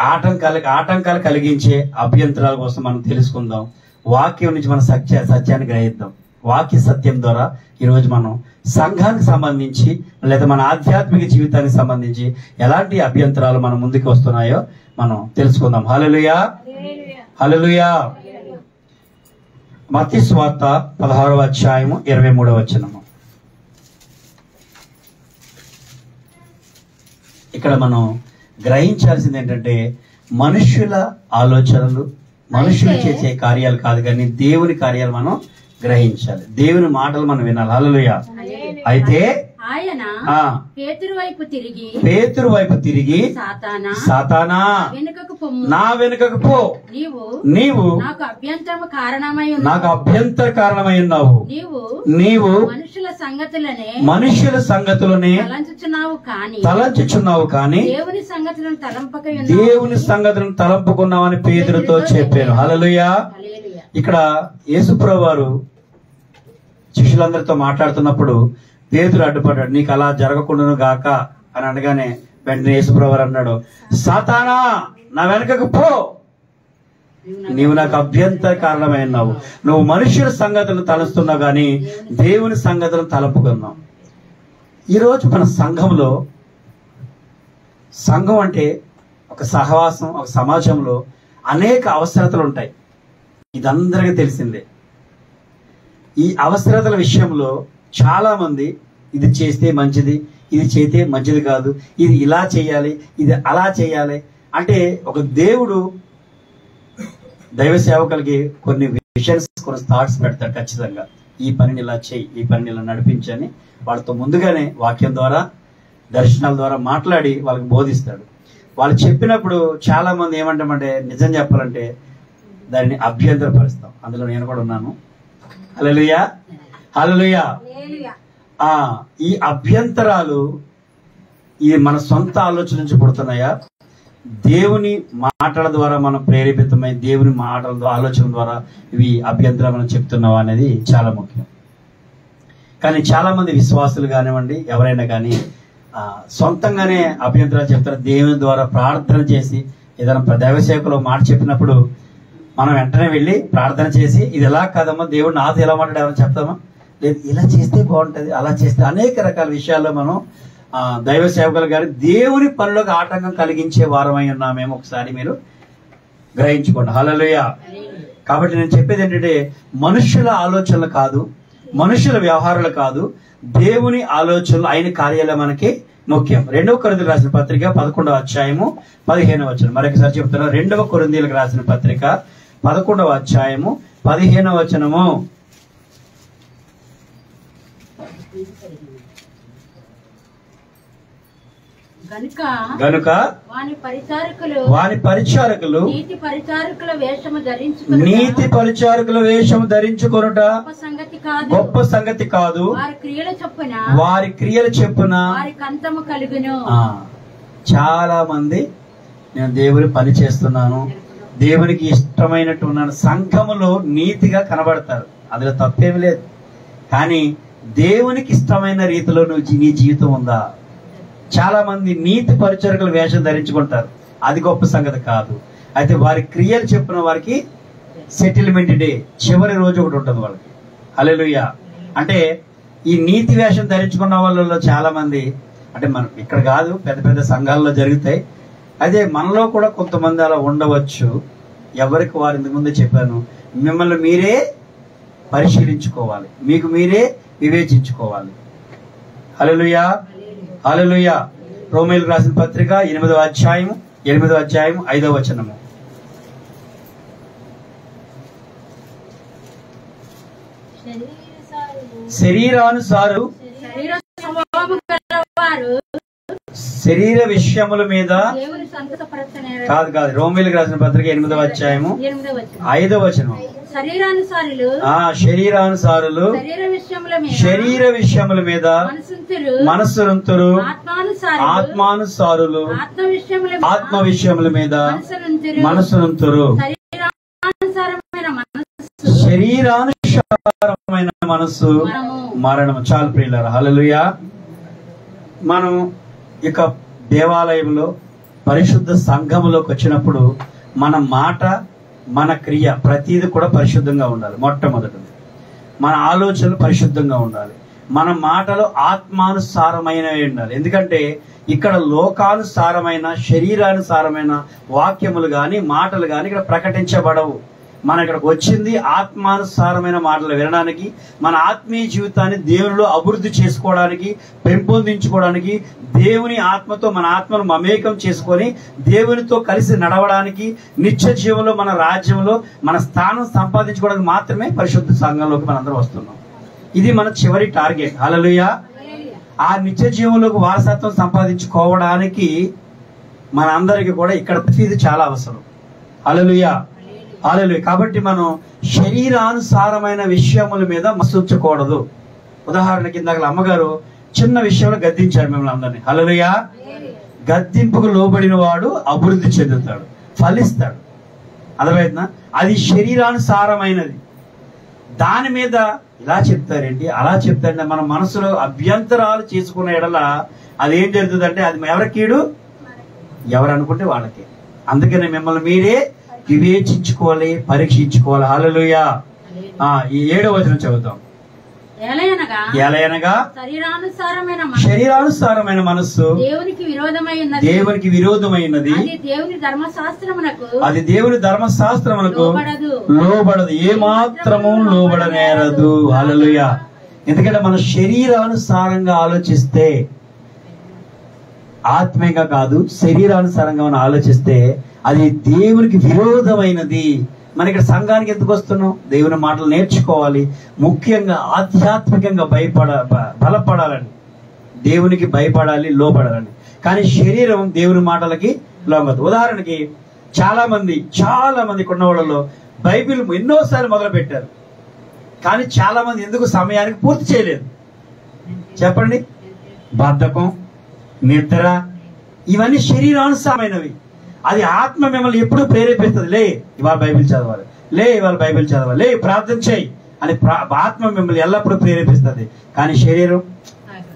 ఆటంకాలు కలిగించే అభ్యంతరాల కోసం మనం తెలుసుకుందాం. వాక్యం నుంచి మన సత్యాన్ని గ్రహిద్దాం. వాక్య సత్యం ద్వారా ఈరోజు మనం సంఘానికి సంబంధించి లేదా మన ఆధ్యాత్మిక జీవితానికి సంబంధించి ఎలాంటి అభ్యంతరాలు మన ముందుకు వస్తున్నాయో మనం తెలుసుకుందాం. హల్లెలూయా. హల్లెలూయా. మత్తయి సువార్త 16వ అధ్యాయము 23వ వచనము. ఇక్కడ మనం గ్రహించాల్సింది ఏంటంటే, మనుష్యుల ఆలోచనలు, మనుషులు చేసే కార్యాలు కాదు, కానీ దేవుని కార్యాలు మనం గ్రహించాలి. దేవుని మాటలు మనం వినాలి. హల్లెలూయా. అయితే ఆయన పేతురు వైపు తిరిగి సాతానా నా వెనుకకు పో, నీవు నాకు అభ్యంతర కారణమై ఉన్నావు, నీవు మనుషుల సంగతులనే తలంచుచున్నావు కానీ దేవుని సంగతులను తలంపుకున్నావని పేతురుతో చెప్పాను. హల్లెలూయా. ఇక్కడ యేసుప్రభువు వారు శిష్యులందరితో మాట్లాడుతున్నప్పుడు పేతురు అడ్డుపడ్డాడు, నీకు అలా జరగకుండాను గాక అని అనగానే వెంటనే యేసుప్రభువు వారు అన్నాడు, సాతానా నా వెనకకు పో, నీవు నాకు అభ్యంతర కారణమైనావు, నువ్వు మనుషుల సంగతులను తలుస్తున్నావు గాని దేవుని సంగతులను తలపుకున్నావు. ఈరోజు మన సంఘంలో, సంఘం అంటే ఒక సహవాసం, ఒక సమాజంలో అనేక అవసరతలు ఉంటాయి. ఇదందరికీ తెలిసిందే. ఈ అవసరతల విషయంలో చాలా మంది ఇది చేస్తే మంచిది, ఇది చేస్తే మంచిది కాదు, ఇది ఇలా చేయాలి, ఇది అలా చేయాలి అంటే ఒక దేవుడు దైవ సేవకులకి కొన్ని విషన్స్, కొన్ని థాట్స్ పెడతాడు. ఖచ్చితంగా ఈ పనిని ఇలా చేయి, ఈ పనిని ఇలా నడిపించని వాళ్ళతో ముందుగానే వాక్యం ద్వారా, దర్శనాల ద్వారా మాట్లాడి వాళ్ళకి బోధిస్తాడు. వాళ్ళు చెప్పినప్పుడు చాలా మంది ఏమంటామంటే, నిజం చెప్పాలంటే దాన్ని అభ్యంతరపరుస్తాం. అందులో నేను కూడా ఉన్నాను. హల్లెలూయా, హల్లెలూయా. ఈ అభ్యంతరాలు ఇది మన సొంత ఆలోచన నుంచి పుడుతున్నాయా, దేవుని మాటల ద్వారా మనం ప్రేరేపితమై దేవుని మాటల ఆలోచన ద్వారా ఇవి అభ్యంతరాలు మనం చెప్తున్నావా అనేది చాలా ముఖ్యం. కానీ చాలా మంది విశ్వాసులు కానివ్వండి, ఎవరైనా కానీ సొంతంగానే అభ్యంతరాలు చెప్తారు. దేవుని ద్వారా ప్రార్థన చేసి ఏదైనా దైవ సేవకులు మాట చెప్పినప్పుడు మనం వెంటనే వెళ్ళి ప్రార్థన చేసి ఇది ఎలా కాదమ్మా, దేవుడు నాతో ఎలా మాట్లాడామని చెప్తామా, లేదు ఇలా చేస్తే బాగుంటుంది, అలా చేస్తే అనేక రకాల విషయాల్లో మనం దైవ సేవకులు గారి దేవుని పనులకు ఆటంకం కలిగించే వారమై ఉన్నామేమో ఒకసారి మీరు గ్రహించుకోండి. హల్లెలూయా. కాబట్టి నేను చెప్పేది ఏంటంటే, మనుషుల ఆలోచనలు కాదు, మనుషుల వ్యవహారాలు కాదు, దేవుని ఆలోచనలు, ఆయన కార్యాలయం మనకి ముఖ్యం. 2వ కొరింథీయులకు రాసిన పత్రిక 11వ అధ్యాయము 15వ వచనం. మరొకసారి చెప్తున్నా, 2వ కొరింథీయులకు రాసిన పత్రిక 11వ అధ్యాయము 15వ వచనము. గనుక వాని పరిచారకులు నీతి పరిచారకుల వేషము ధరించుకొనుట గొప్ప సంగతి కాదు, వారి క్రియల చెప్పున చాలా మంది నేను దేవుని పని చేస్తున్నాను, దేవునికి ఇష్టమైనట్టు ఉన్నాను, సంఘములో నీతిగా కనబడతారు, అందులో తప్పేమి లేదు. కానీ దేవునికి ఇష్టమైన రీతిలో నీ జీవితం ఉందా? చాలా మంది నీతి పరిచారకుల వేషం ధరించుకుంటారు, అది గొప్ప సంగతి కాదు. అయితే వారి క్రియలు చెప్పిన వారికి సెటిల్మెంట్ డే, చివరి రోజు ఒకటి ఉంటుంది వాళ్ళకి. హల్లెలూయా. అంటే ఈ నీతి వేషం ధరించుకున్న వాళ్ళలో చాలా మంది, అంటే మనం ఇక్కడ కాదు, పెద్ద పెద్ద సంఘాల్లో జరుగుతాయి. అదే మనలో కూడా కొంతమంది అలా ఉండవచ్చు. ఎవరికి వారు ఇంతకు ముందే చెప్పాను, మిమ్మల్ని మీరే పరిశీలించుకోవాలి, మీకు మీరే వివేచించుకోవాలి. హల్లెలూయా, హల్లెలూయా. రోమీయులకు రాసిన పత్రిక 8వ అధ్యాయం 5వ వచనము. శరీరానుసారు శరీర విషయముల మీద కాదు, రోమీయులకు రాసిన పత్రిక 8వ అధ్యాయము 5వ వచనం. శరీరానుసారులు శరీర విషయముల మీద మనస్సునుంతురు, ఆత్మానుసారులు ఆత్మ విషయముల మీద మనస్సునుంతురు. శరీరానుసారమైన మనస్సు మరణము. చాలు ప్రియులారా. హల్లెలూయా. మనం ఇక దేవాలయంలో పరిశుద్ధ సంఘములోకి వచ్చినప్పుడు మన మాట, మన క్రియ ప్రతిదీ కూడా పరిశుద్ధంగా ఉండాలి. మొట్టమొదటిది మన ఆలోచనలు పరిశుద్ధంగా ఉండాలి, మన మాటలు ఆత్మానుసారమైనవి ఉండాలి. ఎందుకంటే ఇక్కడ లోకానుసారమైన శరీరానుసారమైన వాక్యములు గాని మాటలు గాని ఇక్కడ ప్రకటించబడవు. మన ఇక్కడికి వచ్చింది ఆత్మానుసారమైన మాటలు వినడానికి, మన ఆత్మీయ జీవితాన్ని దేవునిలో అభివృద్ధి చేసుకోవడానికి, పెంపొందించుకోవడానికి, దేవుని ఆత్మతో మన ఆత్మను మమేకం చేసుకొని దేవునితో కలిసి నడవడానికి, నిత్య జీవంలో మన రాజ్యంలో మన స్థానం సంపాదించుకోవడానికి మాత్రమే పరిశుద్ధ సంఘంలోకి మనందరం వస్తున్నాం. ఇది మన చివరి టార్గెట్. హల్లెలూయా. ఆ నిత్య జీవంలోకి వారసత్వం సంపాదించుకోవడానికి మనందరికీ కూడా ఇక్కడ ఫీజు చాలా అవసరం. హల్లెలూయా, హల్లెలూయా. కాబట్టి మనం శరీరానుసారమైన విషయముల మీద మసూర్చకూడదు. ఉదాహరణకి ఇందాక అమ్మగారు చిన్న విషయంలో గద్దించారు మిమ్మల్ని అందరినీ. హల్లెలూయా. గద్దింపుకు లోబడిన వాడు అభివృద్ధి చెందుతాడు, ఫలిస్తాడు. అర్థమైందా? అది శరీరానుసారమైనది. దాని మీద ఇలా చెప్తారేంటి, అలా చెప్తారంటే మన మనసులో అభ్యంతరాలు చేసుకున్న ఎడల అది ఏం జరుగుతుందంటే అది ఎవరి కీడు, ఎవరు అనుకుంటే వాళ్ళకి. అందుకనే మిమ్మల్ని మీరే వివేచించుకోవాలి, పరీక్షించుకోవాలి. హల్లెలూయా. ఈ 7వ వచనం చదువుతాం. ఎలయనగా శరీరానుసారమైన మనస్సు దేవునికి విరోధమైనది, అది దేవుని ధర్మశాస్త్రమునకు లోబడదు, ఏమాత్రము లోబడనేరదు. హల్లెలూయా. ఎందుకంటే మన శరీరానుసారంగా ఆలోచిస్తే, ఆత్మీయంగా కాదు శరీరానుసారంగా మనం ఆలోచిస్తే అది దేవునికి విరోధమైనది. మన ఇక్కడ సంఘానికి ఎందుకు వస్తున్నాం? దేవుని మాటలు నేర్చుకోవాలి, ముఖ్యంగా ఆధ్యాత్మికంగా బలపడాలని, దేవునికి భయపడాలి, లోపడాలని. కానీ శరీరం దేవుని మాటలకి లొంగదు. ఉదాహరణకి చాలా మంది ఉన్న వాళ్ళలో బైబిల్ ఎన్నోసార్లు మొదలు పెట్టారు, కానీ చాలా మంది ఎందుకు సమయానికి పూర్తి చేయలేదు చెప్పండి? బద్ధకం, నిద్ర, ఇవన్నీ శరీరానుసారమైనవి. అది ఆత్మ మిమ్మల్ని ఎప్పుడు ప్రేరేపిస్తుంది. లే ఇవాళ బైబిల్ చదవాలి, ఇవాళ బైబిల్ చదవాలి, ప్రార్థన చేయి అని ఆత్మ మిమ్మల్ని ఎల్లప్పుడూ ప్రేరేపిస్తుంది. కానీ శరీరం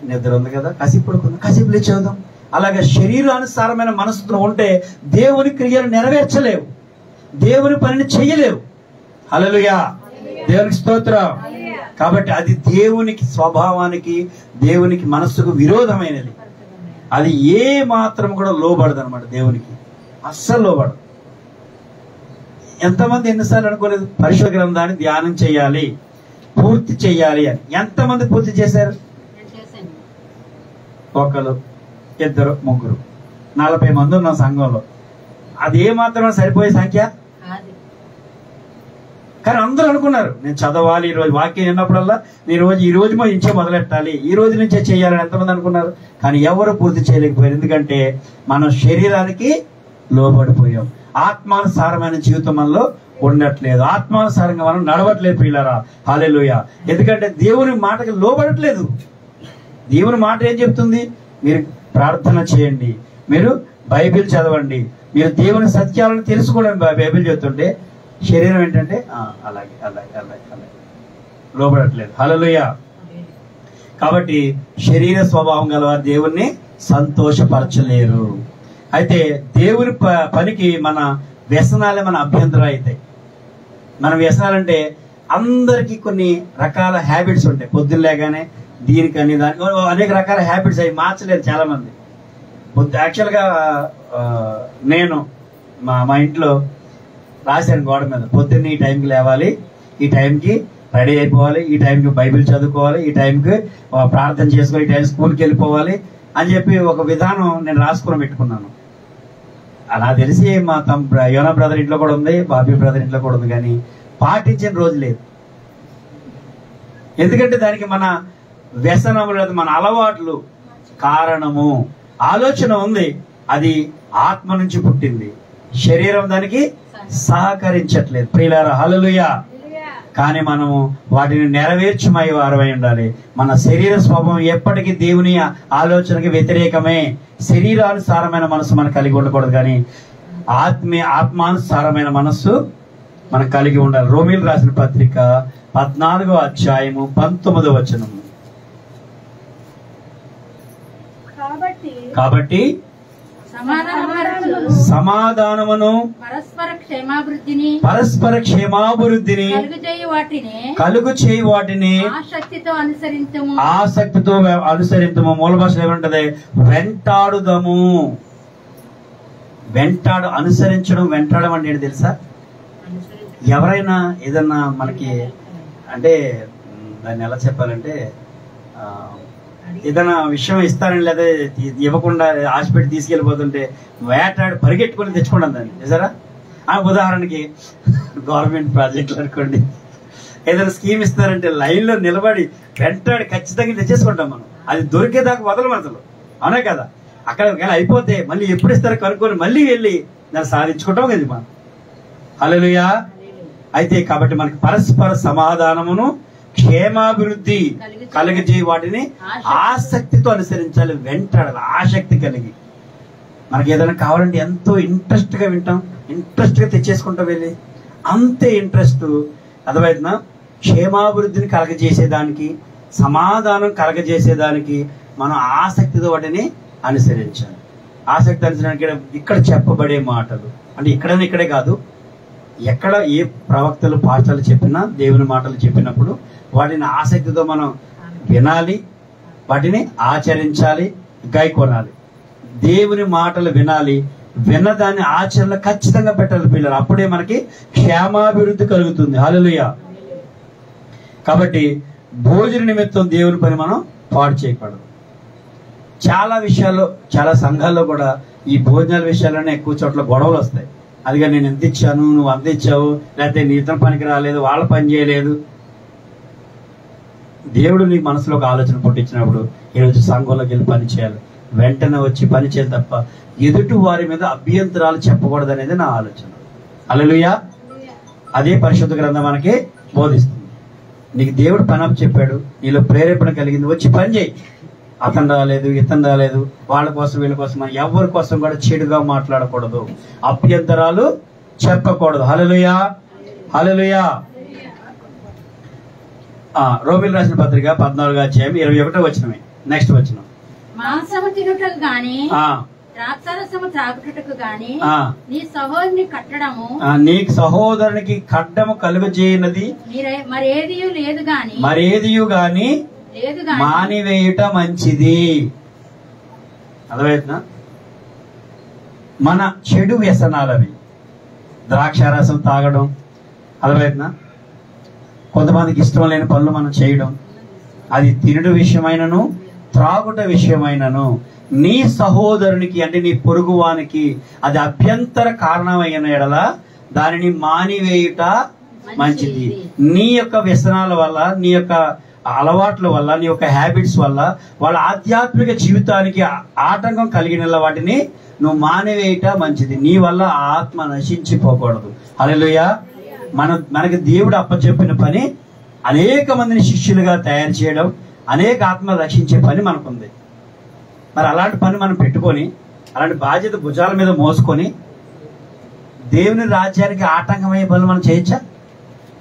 నిద్ర ఉంది కదా, కాసేపు లేచి చదువుదాం. అలాగే శరీరానుసారమైన మనసుతో ఉంటే దేవుని క్రియలు నెరవేర్చలేవు, దేవుని పనిని చెయ్యలేవు. హల్లెలూయా, దేవునికి స్తోత్రం. కాబట్టి అది దేవునికి స్వభావానికి, దేవునికి మనస్సుకు విరోధమైనది. అది ఏ మాత్రం కూడా లోబడదు అనమాట, దేవునికి అస్సలు లోబడదు. ఎంతమంది ఎన్నిసార్లు అనుకోలేదు పరిశుద్ధ గ్రంథాన్ని ధ్యానం చేయాలి, పూర్తి చేయాలి అని? ఎంతమంది పూర్తి చేశారు? ఒకరు, ఇద్దరు, ముగ్గురు, 40 మంది ఉన్న సంఘంలో. అది ఏ మాత్రం సరిపోయే సంఖ్య? కానీ అందరూ అనుకున్నారు నేను చదవాలి, ఈ రోజు వాక్యం విన్నప్పుడల్లా ఈ రోజు నుంచే మొదలెట్టాలి, ఈ రోజు నుంచే చేయాలని ఎంతమంది అనుకున్నారు? కానీ ఎవరు పూర్తి చేయలేకపోయారు. ఎందుకంటే మనం శరీరానికి లోబడిపోయాం, ఆత్మానుసారమైన జీవితం మనలో ఉండట్లేదు, ఆత్మానుసారంగా మనం నడవట్లేదు పిల్లరా. హల్లెలూయా. ఎందుకంటే దేవుని మాటకి లోబడట్లేదు. దేవుని మాట ఏం చెప్తుంది? మీరు ప్రార్థన చేయండి, మీరు బైబిల్ చదవండి, మీరు దేవుని సత్యాలను తెలుసుకోవడం బైబిల్ చెప్తుంటే శరీరం ఏంటంటే అలాగే అలాగే అలాగే అలాగే లోబడట్లేదు. హల్లెలూయా. కాబట్టి శరీర స్వభావం గలవారు దేవుణ్ణి సంతోషపరచలేరు. అయితే దేవుని పనికి మన వ్యసనాలే మన అభ్యంతరం అవుతాయి. మన వ్యసనాలంటే అందరికీ కొన్ని రకాల హ్యాబిట్స్ ఉంటాయి. పొద్దున్న లేగానే దీనికని దానికి అనేక రకాల హ్యాబిట్స్ అవి మార్చలేరు చాలా మంది. యాక్చువల్గా నేను మా ఇంట్లో రాశాను గోడ మీద, పొద్దున్న ఈ టైంకి లేవాలి, ఈ టైంకి రెడీ అయిపోవాలి, ఈ టైంకి బైబిల్ చదువుకోవాలి, ఈ టైంకి ప్రార్థన చేసుకోవాలి, ఈ టైం స్కూల్కి వెళ్ళిపోవాలి అని చెప్పి ఒక విధానం నేను రాసుకుని పెట్టుకున్నాను. అలా తెలిసి మా యోనా బ్రదర్ ఇంట్లో కూడా ఉంది, బాబీ బ్రదర్ ఇంట్లో కూడా ఉంది, కానీ పాటించిన రోజు లేదు. ఎందుకంటే దానికి మన వ్యసనము లేదు, మన అలవాట్లు కారణము. ఆలోచన ఉంది, అది ఆత్మ నుంచి పుట్టింది, శరీరం దానికి సహకరించట్లేదు ప్రియులారా. హల్లెలూయా. కానీ మనము వాటిని నెరవేర్చుమై వారమై ఉండాలి. మన శరీర స్వభావం ఎప్పటికీ దేవుని ఆలోచనకి వ్యతిరేకమే. శరీరానుసారమైన మనస్సు మనం కలిగి ఉండకూడదు, కానీ ఆత్మానుసారమైన మనస్సు మనం కలిగి ఉండాలి. రోమీలు రాసిన పత్రిక 14వ అధ్యాయము 19వ వచనం. కాబట్టి సమాధానమును పరస్పర క్షేమాభివృద్ధిని కలుగు చేయి వాటిని ఆసక్తితో అనుసరించము. మూల భాషలో ఏమంటది? వెంటాడుదము. అనుసరించడం, వెంటాడడం అంటే ఏంటి తెలుసా? ఎవరైనా ఏదన్నా మనకి అంటే దాన్ని ఎలా చెప్పాలంటే ఏదైనా విషయం ఇస్తారని లేదా ఇవ్వకుండా ఆశపెట్టి తీసుకెళ్ళిపోతుంటే వేటాడి పరిగెట్టుకుని తెచ్చుకుంటాం దాన్ని. చూసారా? ఉదాహరణకి గవర్నమెంట్ ప్రాజెక్టులు అనుకోండి, ఏదైనా స్కీమ్ ఇస్తారంటే లైన్లో నిలబడి వెంటాడి ఖచ్చితంగా తెచ్చేసుకుంటాం మనం. అది దొరికేదాకా వదలం అసలు. అవునా కదా? అక్కడ ఒకవేళ అయిపోతే మళ్ళీ ఎప్పుడు ఇస్తారో కనుక్కొని మళ్ళీ వెళ్ళి దాన్ని సాధించుకుంటాం కదా మనం. హల్లెలూయా. అయితే కాబట్టి మనకి పరస్పర సమాధానమును క్షేమాభివృద్ధి కలిగజేయ వాటిని ఆసక్తితో అనుసరించాలి, వెంటాడాలి, ఆసక్తి కలిగి. మనకి ఏదైనా కావాలంటే ఎంతో ఇంట్రెస్ట్ గా వింటాం, ఇంట్రెస్ట్ గా తెచ్చేసుకుంటాం వెళ్ళి, అంతే ఇంట్రెస్ట్. అర్థమవుతుందా? క్షేమాభివృద్ధిని కలగజేసేదానికి, సమాధానం కలగజేసేదానికి మనం ఆసక్తితో వాటిని అనుసరించాలి. ఆసక్తి అనుసరించడానికి ఇక్కడ చెప్పబడే మాటలు అంటే ఇక్కడే కాదు, ఎక్కడ ఏ ప్రవక్తలు పాఠాలు చెప్పినా, దేవుని మాటలు చెప్పినప్పుడు వాటిని ఆసక్తితో మనం వినాలి, వాటిని ఆచరించాలి, గైకొనాలి. దేవుని మాటలు వినాలి, విన్నదాన్ని ఆచరణ ఖచ్చితంగా పెట్టాలి పిల్లలు. అప్పుడే మనకి క్షేమాభివృద్ధి కలుగుతుంది. హల్లెలూయా. కాబట్టి భోజన నిమిత్తం దేవుని పని మనం పాడు చేయకూడదు. చాలా విషయాల్లో, చాలా సంఘాల్లో కూడా ఈ భోజనాల విషయాల్లోనే ఎక్కువ చోట్ల గొడవలు వస్తాయి. అదిగా నేను ఎంత ఇచ్చాను, నువ్వు అంత ఇచ్చావు, లేకపోతే నీ ఇతర పనికి రాలేదు, వాళ్ళ పని చేయలేదు. దేవుడు నీ మనసులో ఒక ఆలోచన పుట్టించినప్పుడు ఈరోజు సంఘంలోకి వెళ్ళి పని చేయాలి, వెంటనే వచ్చి పని చేయాలి తప్ప ఎదుటి వారి మీద అభ్యంతరాలు చెప్పకూడదు అనేది నా ఆలోచన. హల్లెలూయా. అదే పరిశుద్ధ గ్రంథం మనకి బోధిస్తుంది. నీకు దేవుడు పని అప్పు చెప్పాడు, నీలో ప్రేరేపణ కలిగింది, వచ్చి పని చేయి. అతను రాలేదు, ఇతను రాలేదు, వాళ్ళ కోసం వీళ్ళ కోసం ఎవరి కోసం కూడా చెడుగా మాట్లాడకూడదు, అభ్యంతరాలు చెప్పకూడదు. హల్లెలూయా. హల్లెలూయా. రోమిల్ రాసిన పత్రిక 14వ అధ్యాయం 21వ వచనమే నెక్స్ట్ వచనం. మాంసము తినుటకు గాని ద్రాక్షారసము త్రాగుటకు గాని నీ సహోదరుని కట్టడము, నీ సహోదరునికి ఖడ్డము కలుగజేయనది మరేదియు గాని మానివేయుట మంచిది. అర్థమవుతుందా? మన చెడు వ్యసనాలవి ద్రాక్షారసం తాగడం, అర్థమవుతుందా? కొంతమందికి ఇష్టం లేని పనులు మనం చేయడం, అది తినుడు విషయమైనను త్రాగుట విషయమైనను నీ సహోదరునికి అంటే నీ పొరుగువానికి అది అభ్యంతర కారణమైన ఎడల దానిని మానివేయుట మంచిది. నీ యొక్క వ్యసనాల వల్ల, నీ యొక్క అలవాట్ల వల్ల, నీ యొక్క హ్యాబిట్స్ వల్ల వాళ్ళ ఆధ్యాత్మిక జీవితానికి ఆటంకం కలిగిన వాటిని నువ్వు మానివేయట మంచిది. నీ వల్ల ఆత్మ నశించిపోకూడదు. హల్లెలూయా. మనకి దేవుడు అప్పచెప్పిన పని అనేక మందిని శిష్యులుగా తయారు చేయడం, అనేక ఆత్మలు రక్షించే పని మనకుంది. మరి అలాంటి పని మనం పెట్టుకొని, అలాంటి బాధ్యత భుజాల మీద మోసుకొని దేవుని రాజ్యానికి ఆటంకమయ్యే పనులు మనం చేయొచ్చా?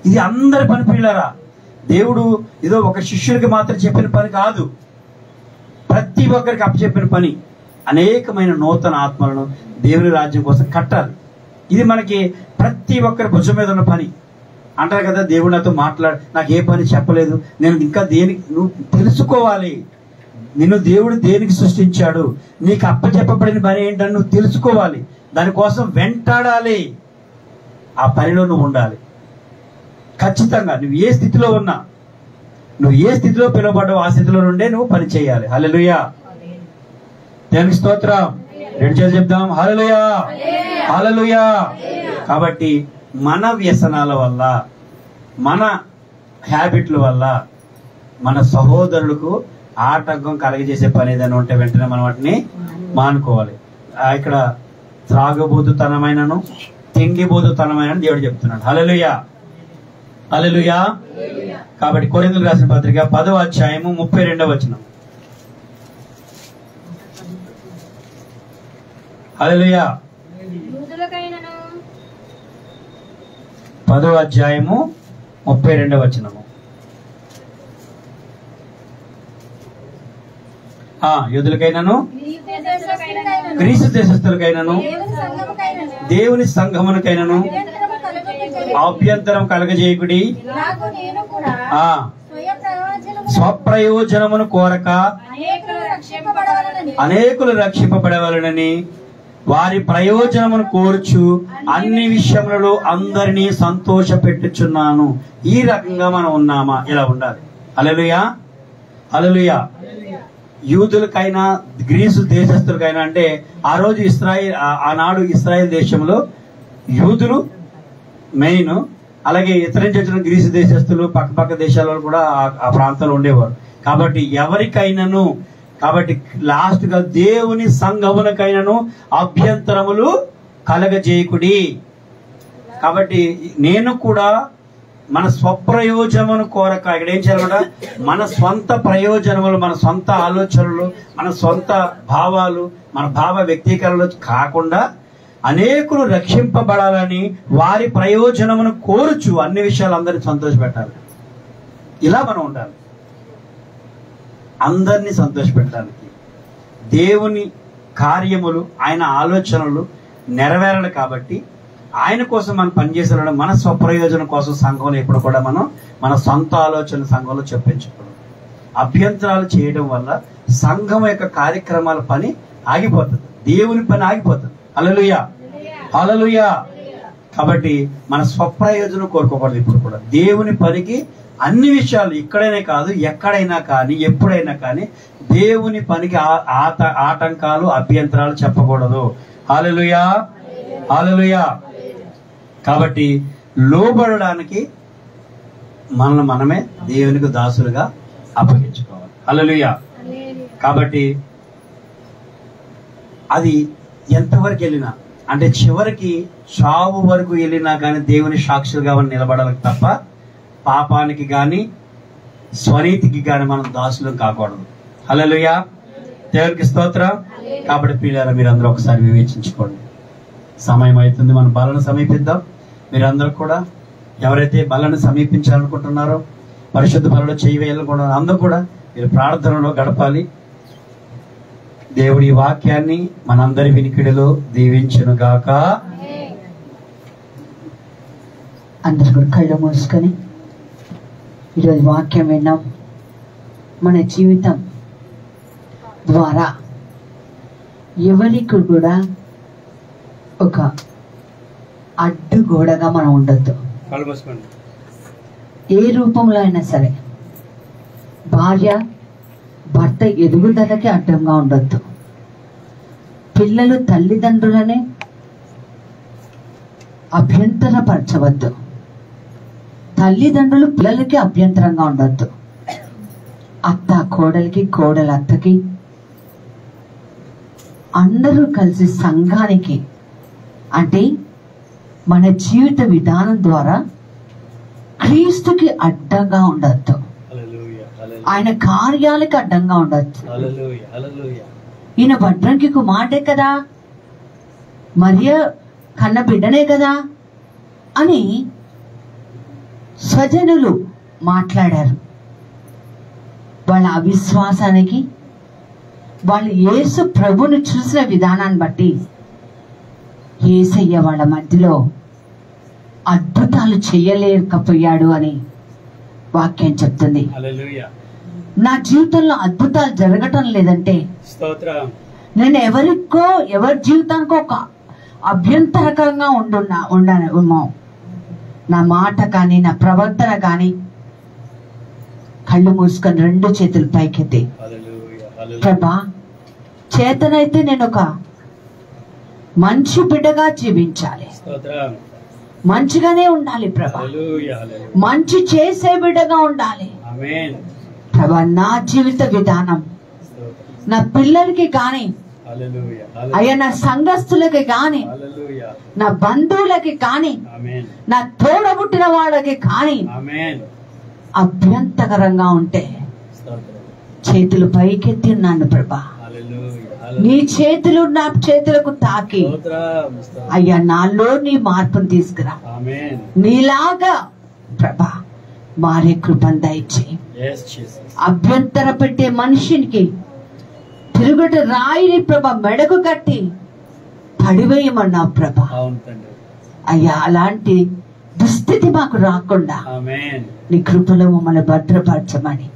ఇది అందరి పని పిల్లరా. దేవుడు ఏదో ఒక శిష్యులకి మాత్రం చెప్పిన పని కాదు, ప్రతి ఒక్కరికి అప్పచెప్పిన పని. అనేకమైన నూతన ఆత్మలను దేవుని రాజ్యం కోసం కట్టాలి. ఇది మనకి ప్రతి ఒక్కరి భుజం మీద ఉన్న పని. అంటారు కదా, దేవుడు నాతో నాకు ఏ పని చెప్పలేదు, నేను ఇంకా దేనికి, నువ్వు తెలుసుకోవాలి. నిన్ను దేవుడు దేనికి సృష్టించాడు, నీకు అప్పచెప్పబడిన పని ఏంటని నువ్వు తెలుసుకోవాలి, దానికోసం వెంటాడాలి, ఆ పనిలో నువ్వు ఉండాలి. ఖచ్చితంగా నువ్వు ఏ స్థితిలో ఉన్నా, నువ్వు ఏ స్థితిలో పిలువబడ్డావు ఆ స్థితిలో నుండే నువ్వు పని చేయాలి. హల్లెలూయా. దేవునికి స్తోత్రం. రెండు చేతులు చెప్దాం, హల్లెలూయా, హల్లెలూయా. కాబట్టి మన వ్యసనాల వల్ల, మన హ్యాబిట్ల వల్ల మన సహోదరులకు ఆటంకం కలగజేసే పని ఏదైనా ఉంటే వెంటనే మనం వాటిని మానుకోవాలి. ఇక్కడ త్రాగబోతుతనమైనను తిండిబోతుతనమైన దేవుడు చెప్తున్నాడు. హల్లెలూయా, హల్లెలూయా. కాబట్టి కొరింథీయులకు రాసిన పత్రిక 10వ అధ్యాయము 32వ వచనం. హల్లెలూయా. 10వ అధ్యాయము 32వ వచనము. యూదులకైనను గ్రీసు దేశస్థులకైనను దేవుని సంఘమునకైనను అభ్యంతరం కలగజేయకుడి, స్వప్రయోజనమును కోరక అనేకులు రక్షింపబడవలనని వారి ప్రయోజనమును కోరుచు అన్ని విషయములలో అందరినీ సంతోష పెట్టుచున్నాను. ఈ రకంగా మనం ఉన్నామా? ఇలా ఉండాలి. హల్లెలూయా, హల్లెలూయా. యూదులకైనా గ్రీసు దేశస్తులకైనా అంటే ఆ రోజు ఆనాడు ఇశ్రాయేల్ దేశంలో యూదులు మెయిన్, అలాగే ఇతర నుంచి వచ్చిన గ్రీసు దేశస్తులు పక్క దేశాల వాళ్ళు కూడా ఆ ప్రాంతంలో ఉండేవారు. కాబట్టి ఎవరికైనాను, కాబట్టి లాస్ట్ గా దేవుని సంఘమునకైనాను అభ్యంతరములు కలగజేయకుడి. కాబట్టి నేను కూడా మన స్వప్రయోజనమును కోరక, ఇక్కడ ఏం చేయాలన్నమాట, మన స్వంత ప్రయోజనములు, మన సొంత ఆలోచనలు, మన సొంత భావాలు, మన భావ వ్యక్తీకరణలు కాకుండా అనేకులు రక్షింపబడాలని వారి ప్రయోజనమును కోరుచు అన్ని విషయాలు అందరినీ సంతోషపెట్టాలి. ఇలా మనం ఉండాలి. అందరినీ సంతోషపెట్టడానికి దేవుని కార్యములు, ఆయన ఆలోచనలు నెరవేరాలి. కాబట్టి ఆయన కోసం మనం పనిచేసేవాళ్ళం. మన స్వప్రయోజనం కోసం సంఘంలో ఎప్పుడు కూడా మనం మన సొంత ఆలోచన సంఘంలో చెప్పించకూడదు. అభ్యంతరాలు చేయడం వల్ల సంఘం యొక్క కార్యక్రమాల పని ఆగిపోతుంది, దేవుని పని ఆగిపోతుంది. హల్లెలూయా, హల్లెలూయా. కాబట్టి మన స్వప్రయోజనం కోరుకోకూడదు. ఇప్పుడు కూడా దేవుని పనికి అన్ని విషయాలు, ఇక్కడైనా కాదు ఎక్కడైనా కానీ ఎప్పుడైనా కానీ దేవుని పనికి ఆటంకాలు, అభ్యంతరాలు చెప్పకూడదు. హల్లెలూయా, హల్లెలూయా. కాబట్టి లోబడడానికి మనల్ని మనమే దేవునికి దాసులుగా అప్పగించుకోవాలి. హల్లెలూయా. కాబట్టి అది ఎంతవరకు వెళ్ళినా, అంటే చివరికి చావు వరకు వెళ్ళినా కానీ దేవుని సాక్షులుగా మనం నిలబడాలి తప్ప పాపానికి కానీ స్వనీతికి కానీ మనం దాసులం కాకూడదు. హల్లెలూయా, దేవునికి స్తోత్రం. కాబట్టి పిల్లలు మీరందరూ ఒకసారి వివేచించుకోండి. సమయం అవుతుంది, మనం బలను సమీపిద్దాం. మీరందరూ కూడా ఎవరైతే బలను సమీపించాలనుకుంటున్నారో, పరిశుద్ధ బలలో చేయవేయాలనుకుంటున్నారో అందరూ కూడా మీరు ప్రార్థనలో గడపాలి. దేవుడి వాక్యాన్ని మనందరి వినికిడిలో దీవించును గాక. అందరు కూడా కళ్ళు మూసుకొని ఈరోజు వాక్యం విన్నాం. మన జీవితం ద్వారా ఎవరికి కూడా ఒక అడ్డుగోడగా మనం ఉండొద్దు. ఏ రూపంలో అయినా సరే భార్య భర్త ఎదుగుదలకి అడ్డంగా ఉండొద్దు. పిల్లలు తల్లిదండ్రులని అభ్యంతరపరచవద్దు. తల్లిదండ్రులు పిల్లలకి అభ్యంతరంగా ఉండొద్దు. అత్త కోడలికి, కోడలు అత్తకి, అందరూ కలిసి సంఘానికి, అంటే మన జీవిత విధానం ద్వారా క్రీస్తుకి అడ్డంగా ఉండొద్దు. ఆయన కార్యాలకి అడ్డంగా ఉండొచ్చు. ఈయన భద్రంకి కుమార్తె కదా, మరియ కన్న బిడ్డనే కదా అని స్వజనులు మాట్లాడారు. వాళ్ళ అవిశ్వాసానికి, వాళ్ళు యేసు ప్రభుని చూసిన విధానాన్ని బట్టి యేసయ్య వాళ్ళ మధ్యలో అద్భుతాలు చేయలేకపోయాడు అని వాక్యం చెప్తుంది. నా జీవితంలో అద్భుతాలు జరగటం లేదంటే నేను ఎవరి జీవితానికో ఒక అభ్యంతరకరంగా ఉన్నాను. నా మాట కానీ, నా ప్రవర్తన కానీ. కళ్ళు మూసుకొని రెండు చేతులు పైకెత్తి, ప్రభా చేతనైతే నేను ఒక మంచి బిడ్డగా జీవించాలి, మంచిగానే ఉండాలి ప్రభా, మంచి చేసే బిడ్డగా ఉండాలి ప్రభా. నా జీవిత విధానం నా పిల్లలకి కానీ, అయ్యా నా సంఘస్థులకి కానీ, నా బంధువులకి కానీ, నా తోడబుట్టిన వాళ్ళకి కానీ అభ్యంతకరంగా ఉంటే చేతులు పైకెత్తి ఉన్నాను ప్రభా. నీ చేతులు నా చేతులకు తాకి అయ్యా నాలో నీ మార్పును తీసుకురా. నీలాగా ప్రభా మారే కృపను దయచేయి. అభ్యంతర పెట్టే మనిషినికి తిరుగుట రాయిని ప్రభా మెడకు కట్టి పడివేయమన్నావు ప్రభా. అయ్యా అలాంటి దుస్థితి మాకు రాకుండా నీ కృపలో మమ్మల్ని భద్రపరచమని